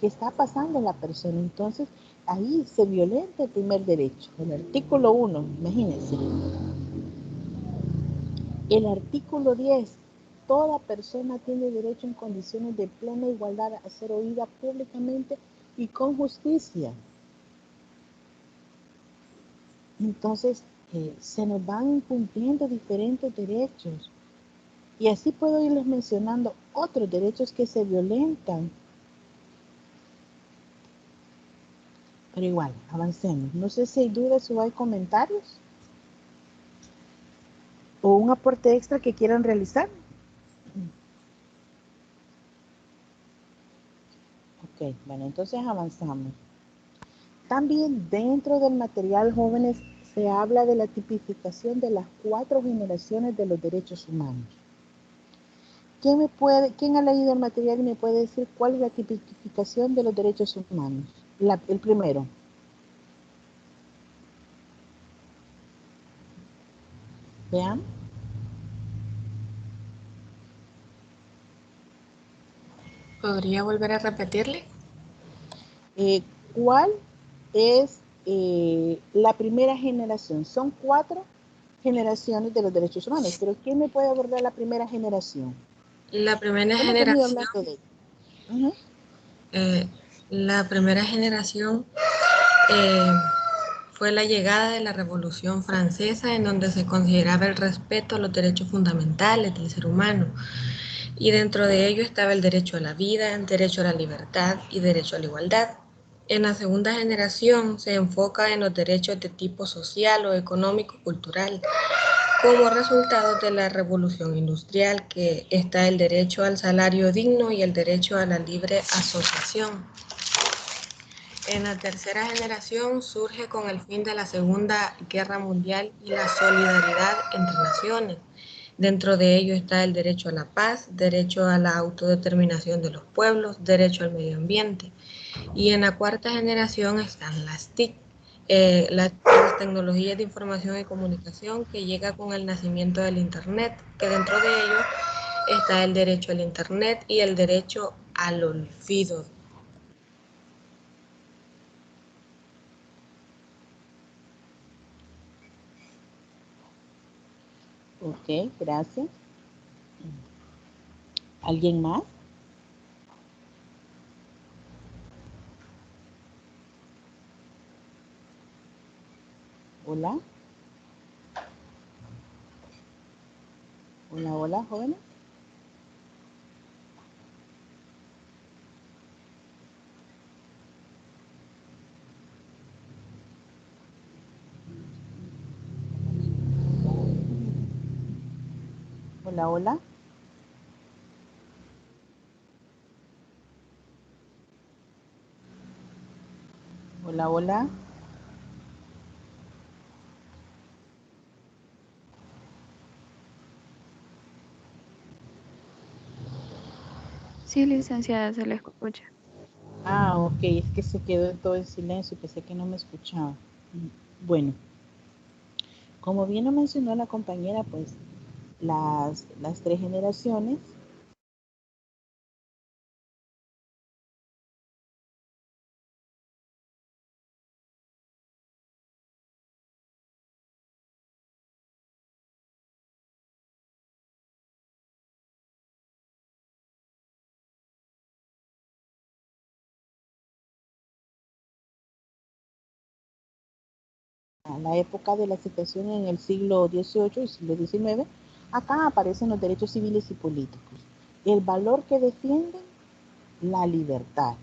que está pasando la persona. Entonces, ahí se violenta el primer derecho, el artículo 1, imagínense. El artículo 10, toda persona tiene derecho en condiciones de plena igualdad a ser oída públicamente y con justicia. Entonces, se nos van cumpliendo diferentes derechos. Y así puedo irles mencionando otros derechos que se violentan. Pero igual, avancemos. No sé si hay dudas o hay comentarios o un aporte extra que quieran realizar. Ok, bueno, entonces avanzamos. También dentro del material jóvenes se habla de la tipificación de las 4 generaciones de los derechos humanos. ¿Quién ha leído el material y me puede decir cuál es la tipificación de los derechos humanos? El primero. Vean. ¿Podría volver a repetirle? ¿Cuál es la primera generación? Son 4 generaciones de los derechos humanos, pero ¿quién me puede abordar la primera generación? La primera Hemos venido generación, hablando de ello. la primera generación fue la llegada de la Revolución Francesa, en donde se consideraba el respeto a los derechos fundamentales del ser humano. Y dentro de ello estaba el derecho a la vida, derecho a la libertad y derecho a la igualdad. En la segunda generación se enfoca en los derechos de tipo social o económico cultural. Como resultado de la revolución industrial, que está el derecho al salario digno y el derecho a la libre asociación. En la tercera generación surge con el fin de la Segunda Guerra Mundial y la solidaridad entre naciones. Dentro de ello está el derecho a la paz, derecho a la autodeterminación de los pueblos, derecho al medio ambiente. Y en la cuarta generación están las TIC, las tecnologías de información y comunicación, que llega con el nacimiento del Internet, que dentro de ello está el derecho al Internet y el derecho al olvido. Ok, gracias. ¿Alguien más? Hola. Hola, hola, jóvenes. Hola, hola. Hola, hola. Sí, licenciada, se le escucha. Ah, ok, es que se quedó todo en silencio, pensé que no me escuchaba. Bueno, como bien lo mencionó la compañera, pues las 3 generaciones a la época de la situación en el siglo XVIII y siglo XIX, acá aparecen los derechos civiles y políticos. El valor que defienden, la libertad.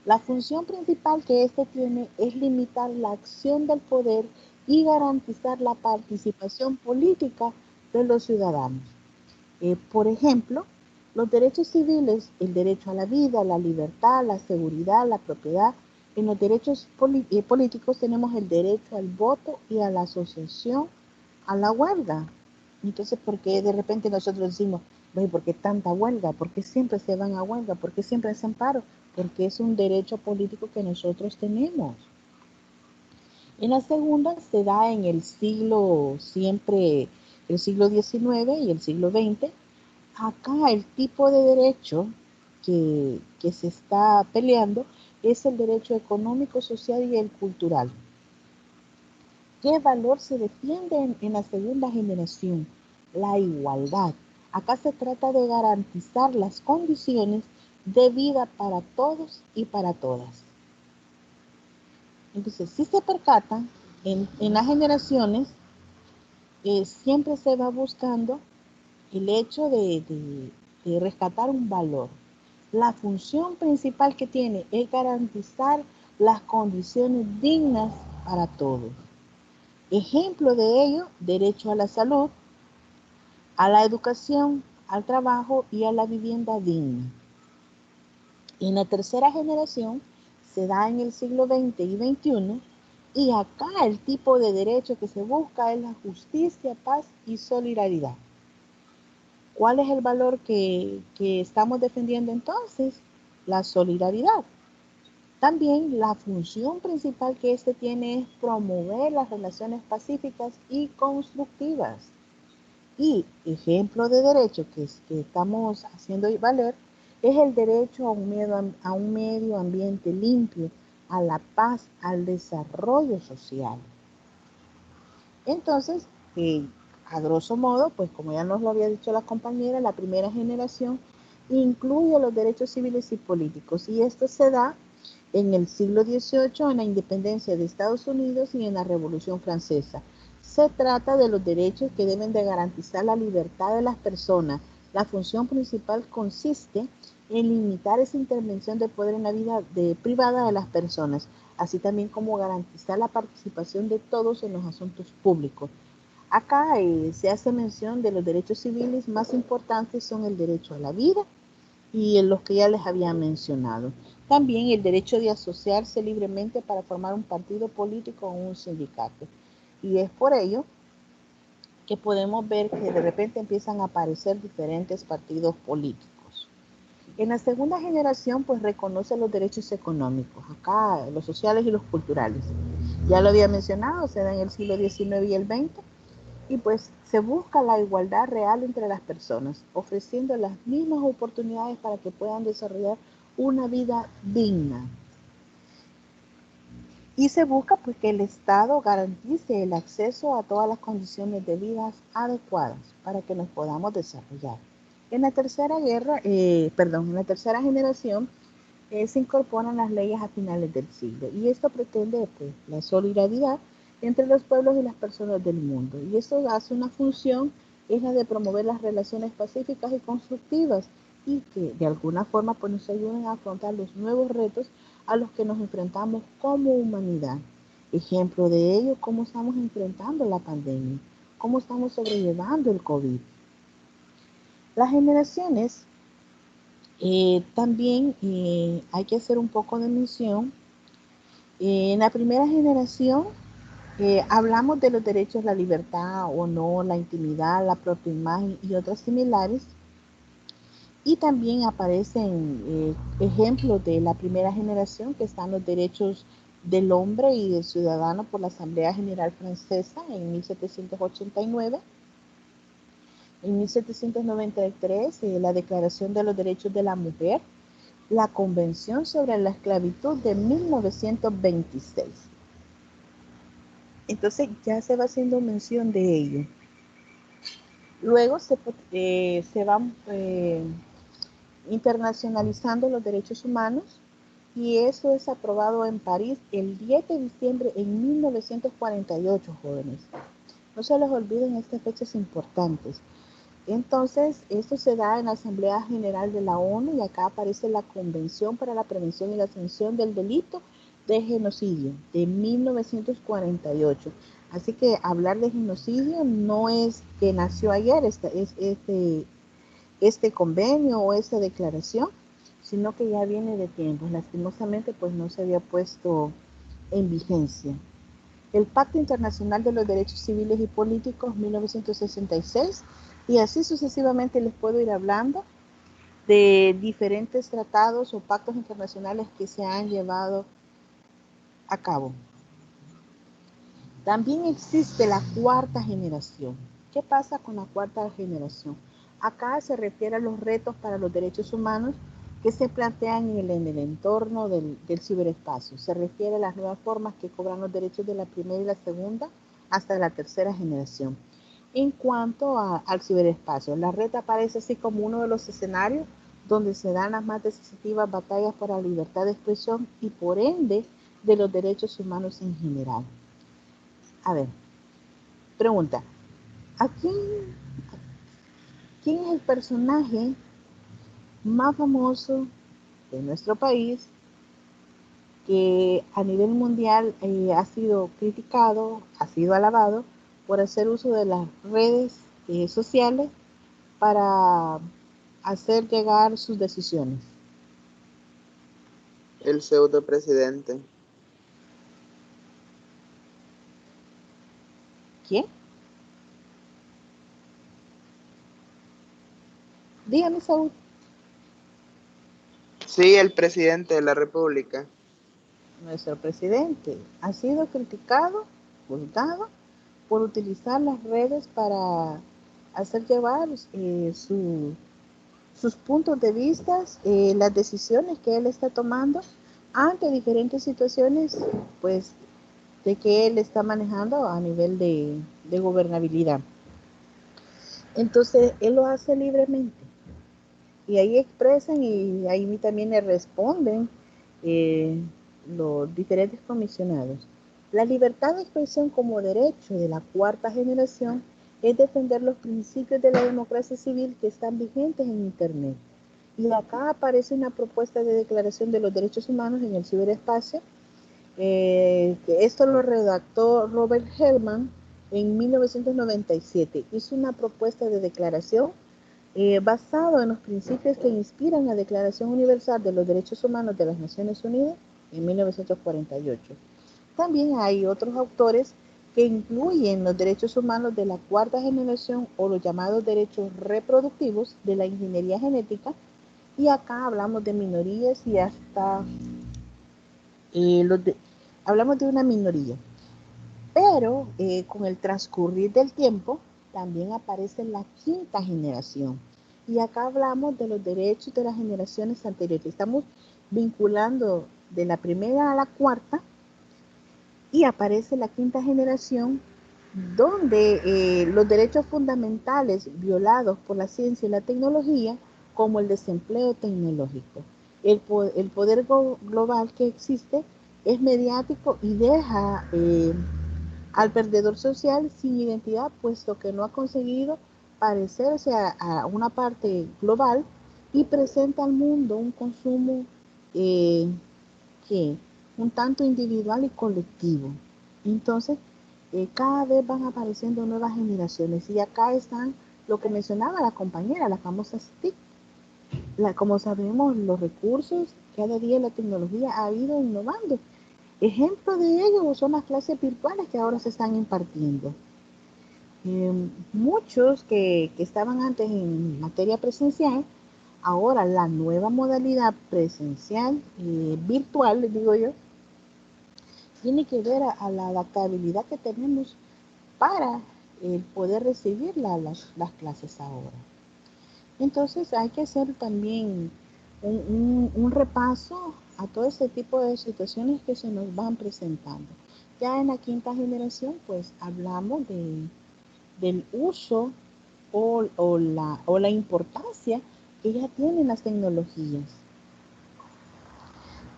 La función principal que este tiene es limitar la acción del poder y garantizar la participación política de los ciudadanos. Por ejemplo, los derechos civiles, el derecho a la vida, la libertad, la seguridad, la propiedad. En los derechos políticos tenemos el derecho al voto y a la asociación, a la huelga. Entonces, ¿por qué de repente nosotros decimos, ¿por qué tanta huelga? ¿Por qué siempre se van a huelga? ¿Por qué siempre hacen paro? Porque es un derecho político que nosotros tenemos. En la segunda se da en el siglo XIX y el siglo XX. Acá el tipo de derecho que se está peleando es el derecho económico, social y el cultural. ¿Qué valor se defiende en la segunda generación? La igualdad. Acá se trata de garantizar las condiciones de vida para todos y para todas. Entonces, si se percatan, en las generaciones siempre se va buscando el hecho de rescatar un valor. La función principal que tiene es garantizar las condiciones dignas para todos. Ejemplo de ello, derecho a la salud, a la educación, al trabajo y a la vivienda digna. En la tercera generación se da en el siglo XX y XXI, y acá el tipo de derecho que se busca es la justicia, paz y solidaridad. ¿Cuál es el valor que estamos defendiendo entonces? La solidaridad. También la función principal que este tiene es promover las relaciones pacíficas y constructivas. Y ejemplo de derecho que estamos haciendo valer es el derecho a un medio ambiente limpio, a la paz, al desarrollo social. Entonces, a grosso modo, pues como ya nos lo había dicho la compañera, la primera generación incluye los derechos civiles y políticos, y esto se da en el siglo XVIII, en la independencia de Estados Unidos y en la Revolución Francesa. Se trata de los derechos que deben de garantizar la libertad de las personas. La función principal consiste en limitar esa intervención de poder en la vida privada de las personas, así también como garantizar la participación de todos en los asuntos públicos. Acá se hace mención de los derechos civiles más importantes son el derecho a la vida y en los que ya les había mencionado. También el derecho de asociarse libremente para formar un partido político o un sindicato. Y es por ello que podemos ver que de repente empiezan a aparecer diferentes partidos políticos. En la segunda generación, pues reconoce los derechos económicos, acá los sociales y los culturales. Ya lo había mencionado, se da en el siglo XIX y el XX, y pues se busca la igualdad real entre las personas, ofreciendo las mismas oportunidades para que puedan desarrollar una vida digna. Y se busca pues que el Estado garantice el acceso a todas las condiciones de vida adecuadas para que nos podamos desarrollar. En la tercera en la tercera generación se incorporan las leyes a finales del siglo, y esto pretende pues la solidaridad entre los pueblos y las personas del mundo, y esto hace una función, es la de promover las relaciones pacíficas y constructivas, y que de alguna forma pues nos ayuden a afrontar los nuevos retos a los que nos enfrentamos como humanidad. Ejemplo de ello, cómo estamos enfrentando la pandemia, cómo estamos sobrellevando el COVID. Las generaciones también hay que hacer un poco de mención. En la primera generación hablamos de los derechos, la libertad o no, la intimidad, la propia imagen y otras similares. Y también aparecen ejemplos de la primera generación, que están los derechos del hombre y del ciudadano por la Asamblea General Francesa en 1789. En 1793, la Declaración de los Derechos de la Mujer, la Convención sobre la Esclavitud de 1926. Entonces ya se va haciendo mención de ello. Luego se van internacionalizando los derechos humanos, y eso es aprobado en París el 10 de diciembre en 1948, jóvenes. No se les olviden estas fechas importantes. Entonces, esto se da en la Asamblea General de la ONU, y acá aparece la Convención para la Prevención y la Sanción del Delito de Genocidio de 1948. Así que hablar de genocidio no es que nació ayer este convenio o esta declaración, sino que ya viene de tiempo. Lastimosamente, pues no se había puesto en vigencia. El Pacto Internacional de los Derechos Civiles y Políticos, 1966, y así sucesivamente les puedo ir hablando de diferentes tratados o pactos internacionales que se han llevado a cabo. También existe la cuarta generación. ¿Qué pasa con la cuarta generación? Acá se refiere a los retos para los derechos humanos que se plantean en el entorno del ciberespacio. Se refiere a las nuevas formas que cobran los derechos de la primera y la segunda hasta la tercera generación. En cuanto al ciberespacio, la red aparece así como uno de los escenarios donde se dan las más decisivas batallas por la libertad de expresión y por ende de los derechos humanos en general. A ver, pregunta. ¿A quién es el personaje más famoso de nuestro país que a nivel mundial ha sido criticado, ha sido alabado por hacer uso de las redes sociales para hacer llegar sus decisiones? El pseudo presidente. ¿Quién? Dígame, Saúl. Sí, el presidente de la República. Nuestro presidente ha sido criticado, juzgado, por utilizar las redes para hacer llevar sus puntos de vista, las decisiones que él está tomando ante diferentes situaciones, pues, de que él está manejando a nivel de gobernabilidad. Entonces, él lo hace libremente. Y ahí expresan y ahí también le responden los diferentes comisionados. La libertad de expresión como derecho de la cuarta generación es defender los principios de la democracia civil que están vigentes en Internet. Y acá aparece una propuesta de declaración de los derechos humanos en el ciberespacio. Que esto lo redactó Robert Herman en 1997. Hizo una propuesta de declaración basado en los principios que inspiran la Declaración Universal de los Derechos Humanos de las Naciones Unidas en 1948. También hay otros autores que incluyen los derechos humanos de la cuarta generación o los llamados derechos reproductivos de la ingeniería genética, y acá hablamos de minorías y hasta hablamos de una minoría. Pero con el transcurrir del tiempo también aparece la quinta generación. Y acá hablamos de los derechos de las generaciones anteriores. Estamos vinculando de la primera a la cuarta, y aparece la quinta generación, donde los derechos fundamentales violados por la ciencia y la tecnología, como el desempleo tecnológico. El poder global que existe es mediático y deja al perdedor social sin identidad, puesto que no ha conseguido parecerse a una parte global y presenta al mundo un consumo que un tanto individual y colectivo. Entonces, cada vez van apareciendo nuevas generaciones, y acá están lo que mencionaba la compañera, las famosas TIC. Como sabemos, los recursos, cada día la tecnología ha ido innovando. Ejemplo de ello son las clases virtuales que ahora se están impartiendo. Muchos que estaban antes en materia presencial, ahora la nueva modalidad presencial, virtual, les digo yo, tiene que ver a la adaptabilidad que tenemos para poder recibir las clases ahora. Entonces hay que hacer también un repaso a todo este tipo de situaciones que se nos van presentando. Ya en la quinta generación, pues hablamos del uso o la importancia que ya tienen las tecnologías.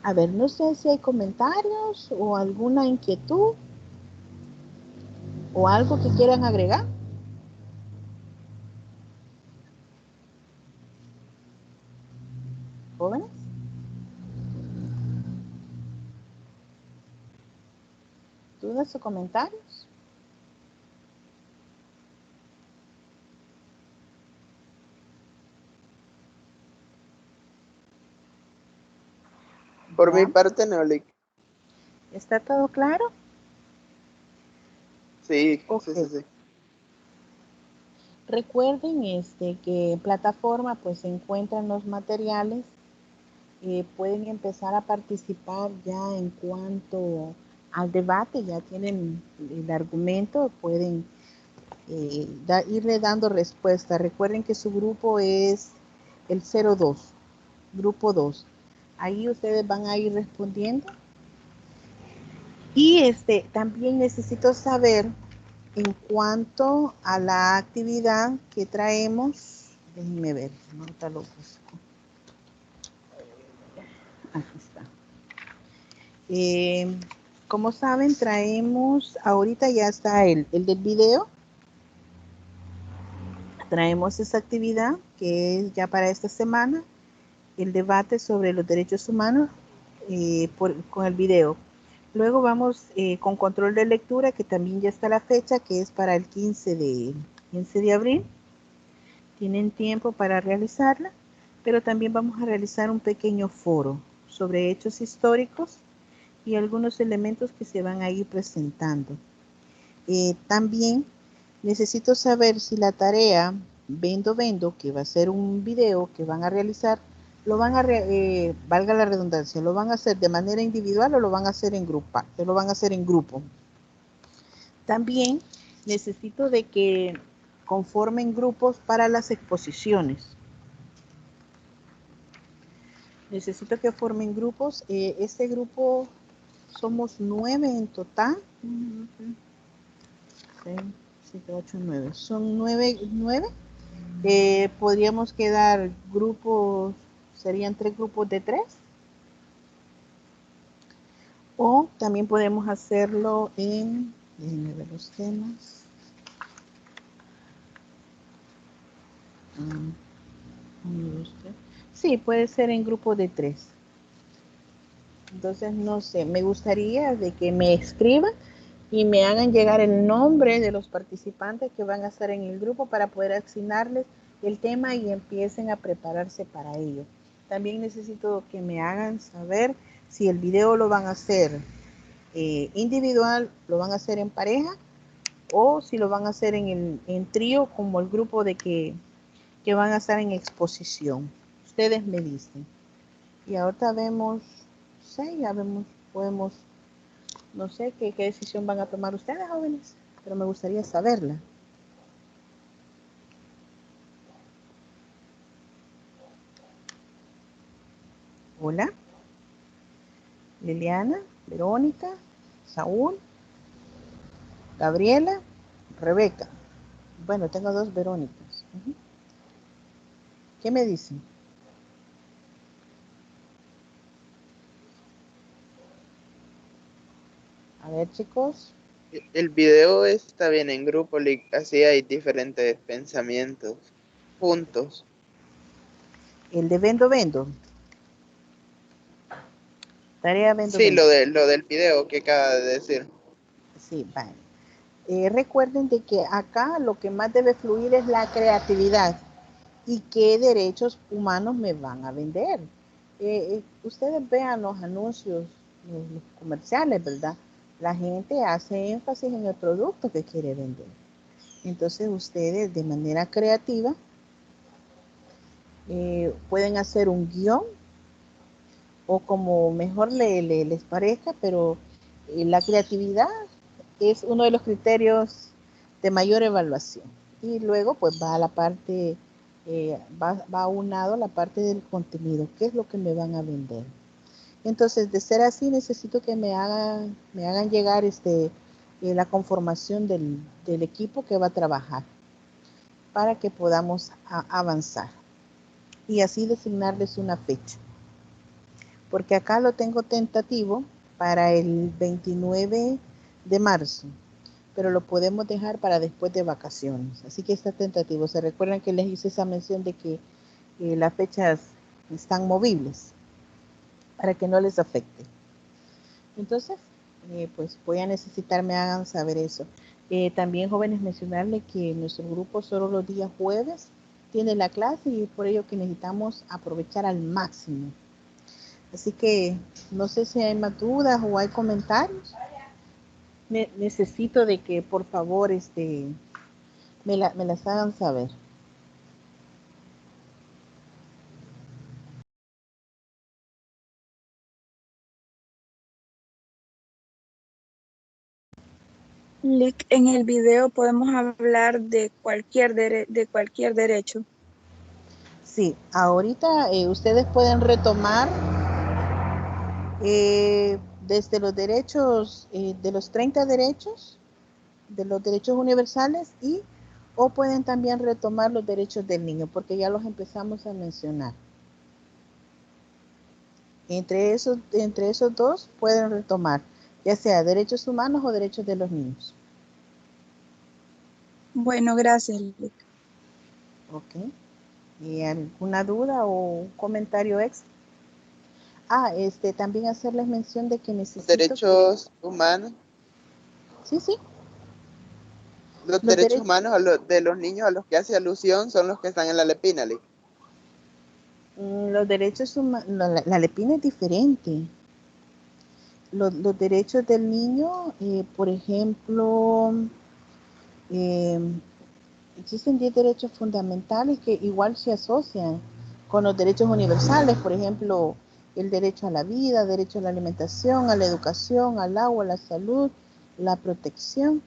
A ver, no sé si hay comentarios o alguna inquietud o algo que quieran agregar. ¿Jóvenes? ¿Dudas o comentarios? Por mi parte, Neolic. ¿Está todo claro? Sí, Okay. sí. Recuerden que en plataforma pues se encuentran los materiales. Pueden empezar a participar ya en cuanto al debate, ya tienen el argumento, pueden irle dando respuesta. Recuerden que su grupo es el 02, grupo 2. Ahí ustedes van a ir respondiendo. Y también necesito saber en cuanto a la actividad que traemos. Déjenme ver, ahorita lo busco. Aquí está. como saben, traemos, ahorita ya está el del video. Traemos esa actividad que es ya para esta semana, el debate sobre los derechos humanos con el video. Luego vamos con control de lectura, que también ya está la fecha, que es para el 15 de abril. Tienen tiempo para realizarla, pero también vamos a realizar un pequeño foro sobre hechos históricos y algunos elementos que se van a ir presentando. También necesito saber si la tarea Vendo, que va a ser un video que van a realizar, valga la redundancia, lo van a hacer de manera individual o lo van a hacer en grupo. También necesito de que conformen grupos para las exposiciones. Necesito que formen grupos. Este grupo somos 9 en total. 6, 7, 8, 9. Son 9. Podríamos quedar grupos, serían 3 grupos de 3. O también podemos hacerlo en, déjenme ver los temas. Sí, puede ser en grupo de 3. Entonces, no sé, me gustaría de que me escriban y me hagan llegar el nombre de los participantes que van a estar en el grupo para poder asignarles el tema y empiecen a prepararse para ello. También necesito que me hagan saber si el video lo van a hacer individual, lo van a hacer en pareja o si lo van a hacer en trío como el grupo de que van a estar en exposición. Ustedes me dicen. Y ahorita vemos, sí, ya vemos, podemos, no sé qué decisión van a tomar ustedes, jóvenes, pero me gustaría saberla. Hola. Liliana, Verónica, Saúl, Gabriela, Rebeca. Bueno, tengo 2 Verónicas. ¿Qué me dicen? A ver, chicos. El video está bien en grupo, así hay diferentes pensamientos juntos. El de Vendo. Tarea Vendo. Sí, lo del video que acaba de decir. Sí, vale. Recuerden de que acá lo que más debe fluir es la creatividad y qué derechos humanos me van a vender. Ustedes vean los anuncios, los comerciales, ¿verdad? La gente hace énfasis en el producto que quiere vender. Entonces ustedes de manera creativa pueden hacer un guión o como mejor les parezca, pero la creatividad es uno de los criterios de mayor evaluación. Y luego pues va a la parte, va aunado a la parte del contenido, qué es lo que me van a vender. Entonces, de ser así, necesito que me hagan llegar la conformación del equipo que va a trabajar para que podamos avanzar y así designarles una fecha. Porque acá lo tengo tentativo para el 29 de marzo, pero lo podemos dejar para después de vacaciones. Así que está tentativo. Se recuerdan que les hice esa mención de que las fechas están movibles para que no les afecte. Entonces, pues voy a necesitar me hagan saber eso. También, jóvenes, mencionarles que nuestro grupo solo los días jueves tiene la clase y es por ello que necesitamos aprovechar al máximo. Así que no sé si hay más dudas o hay comentarios. Necesito de que por favor me las hagan saber. En el video podemos hablar de cualquier derecho. Sí, ahorita ustedes pueden retomar desde los derechos, de los 30 derechos, de los derechos universales o pueden también retomar los derechos del niño, porque ya los empezamos a mencionar. Entre esos 2 pueden retomar. ya sea derechos humanos o derechos de los niños. Bueno, gracias, Lick. Ok. ¿Y alguna duda o un comentario extra? También hacerles mención de que necesito... Derechos humanos. Sí, sí. Los derechos humanos de los niños a los que hace alusión son los que están en la Lepina, Lick. Los derechos humanos, la Lepina es diferente. Los derechos del niño, por ejemplo, existen 10 derechos fundamentales que igual se asocian con los derechos universales, por ejemplo, el derecho a la vida, derecho a la alimentación, a la educación, al agua, a la salud, la protección.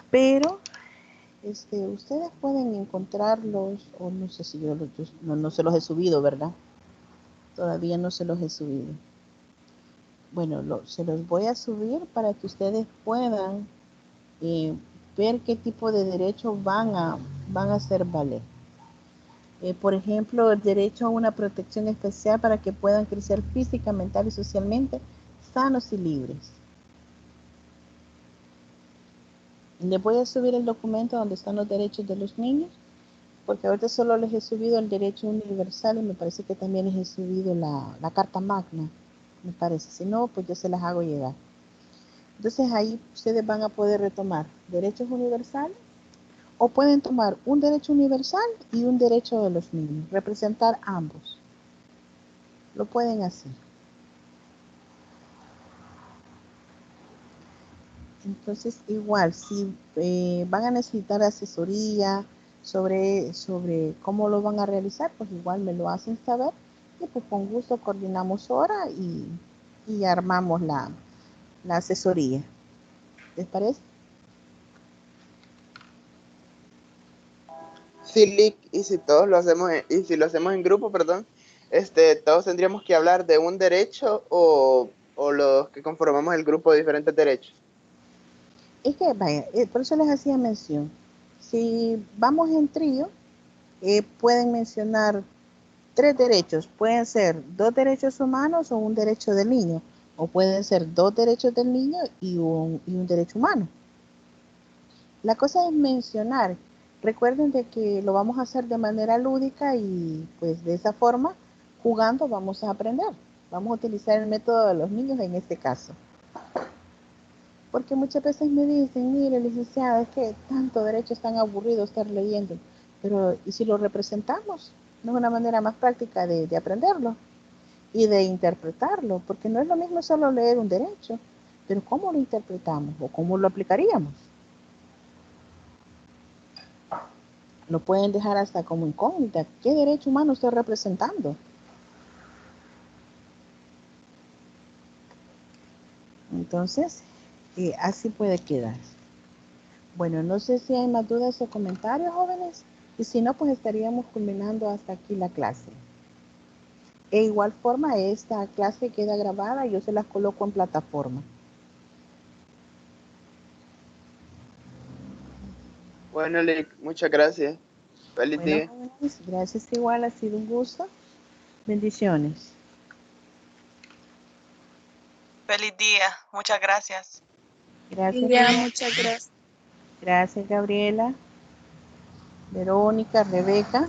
Pero ustedes pueden encontrarlos, o no sé si yo no se los he subido, ¿verdad? Todavía no se los he subido. Bueno, se los voy a subir para que ustedes puedan ver qué tipo de derechos van a hacer valer. Por ejemplo, el derecho a una protección especial para que puedan crecer física, mental y socialmente sanos y libres. Les voy a subir el documento donde están los derechos de los niños, porque ahorita solo les he subido el derecho universal y me parece que también les he subido la Carta Magna, me parece. Si no, pues yo se las hago llegar. Entonces ahí ustedes van a poder retomar derechos universales o pueden tomar un derecho universal y un derecho de los niños, representar ambos. Lo pueden hacer. Entonces igual, si van a necesitar asesoría sobre cómo lo van a realizar, pues igual me lo hacen saber y pues con gusto coordinamos hora y armamos la asesoría. ¿Les parece? Sí, Lick, y si todos lo hacemos, y si lo hacemos en grupo, perdón, todos tendríamos que hablar de un derecho o los que conformamos el grupo de diferentes derechos. Es que, vaya, por eso les hacía mención. Si vamos en trío, pueden mencionar 3 derechos. Pueden ser 2 derechos humanos o un derecho del niño. O pueden ser 2 derechos del niño y un derecho humano. La cosa es mencionar. Recuerden de que lo vamos a hacer de manera lúdica y pues de esa forma, jugando, vamos a aprender. Vamos a utilizar el método de los niños en este caso. Porque muchas veces me dicen, mire, licenciada, es que tanto derecho es tan aburrido estar leyendo. Pero, ¿y si lo representamos? No es una manera más práctica de aprenderlo y de interpretarlo, porque no es lo mismo solo leer un derecho, pero ¿cómo lo interpretamos o cómo lo aplicaríamos? Lo pueden dejar hasta como incógnita. ¿Qué derecho humano estoy representando? Entonces, así puede quedar. Bueno, no sé si hay más dudas o comentarios, jóvenes. Y si no, pues estaríamos culminando hasta aquí la clase. De igual forma, esta clase queda grabada y yo se las coloco en plataforma. Bueno, Lick, muchas gracias. Feliz Bueno, día. jóvenes, gracias igual, ha sido un gusto. Bendiciones. Feliz día. Muchas gracias. Gracias, Ya, Lilian. muchas gracias. Gracias, Gabriela. Verónica, Rebeca.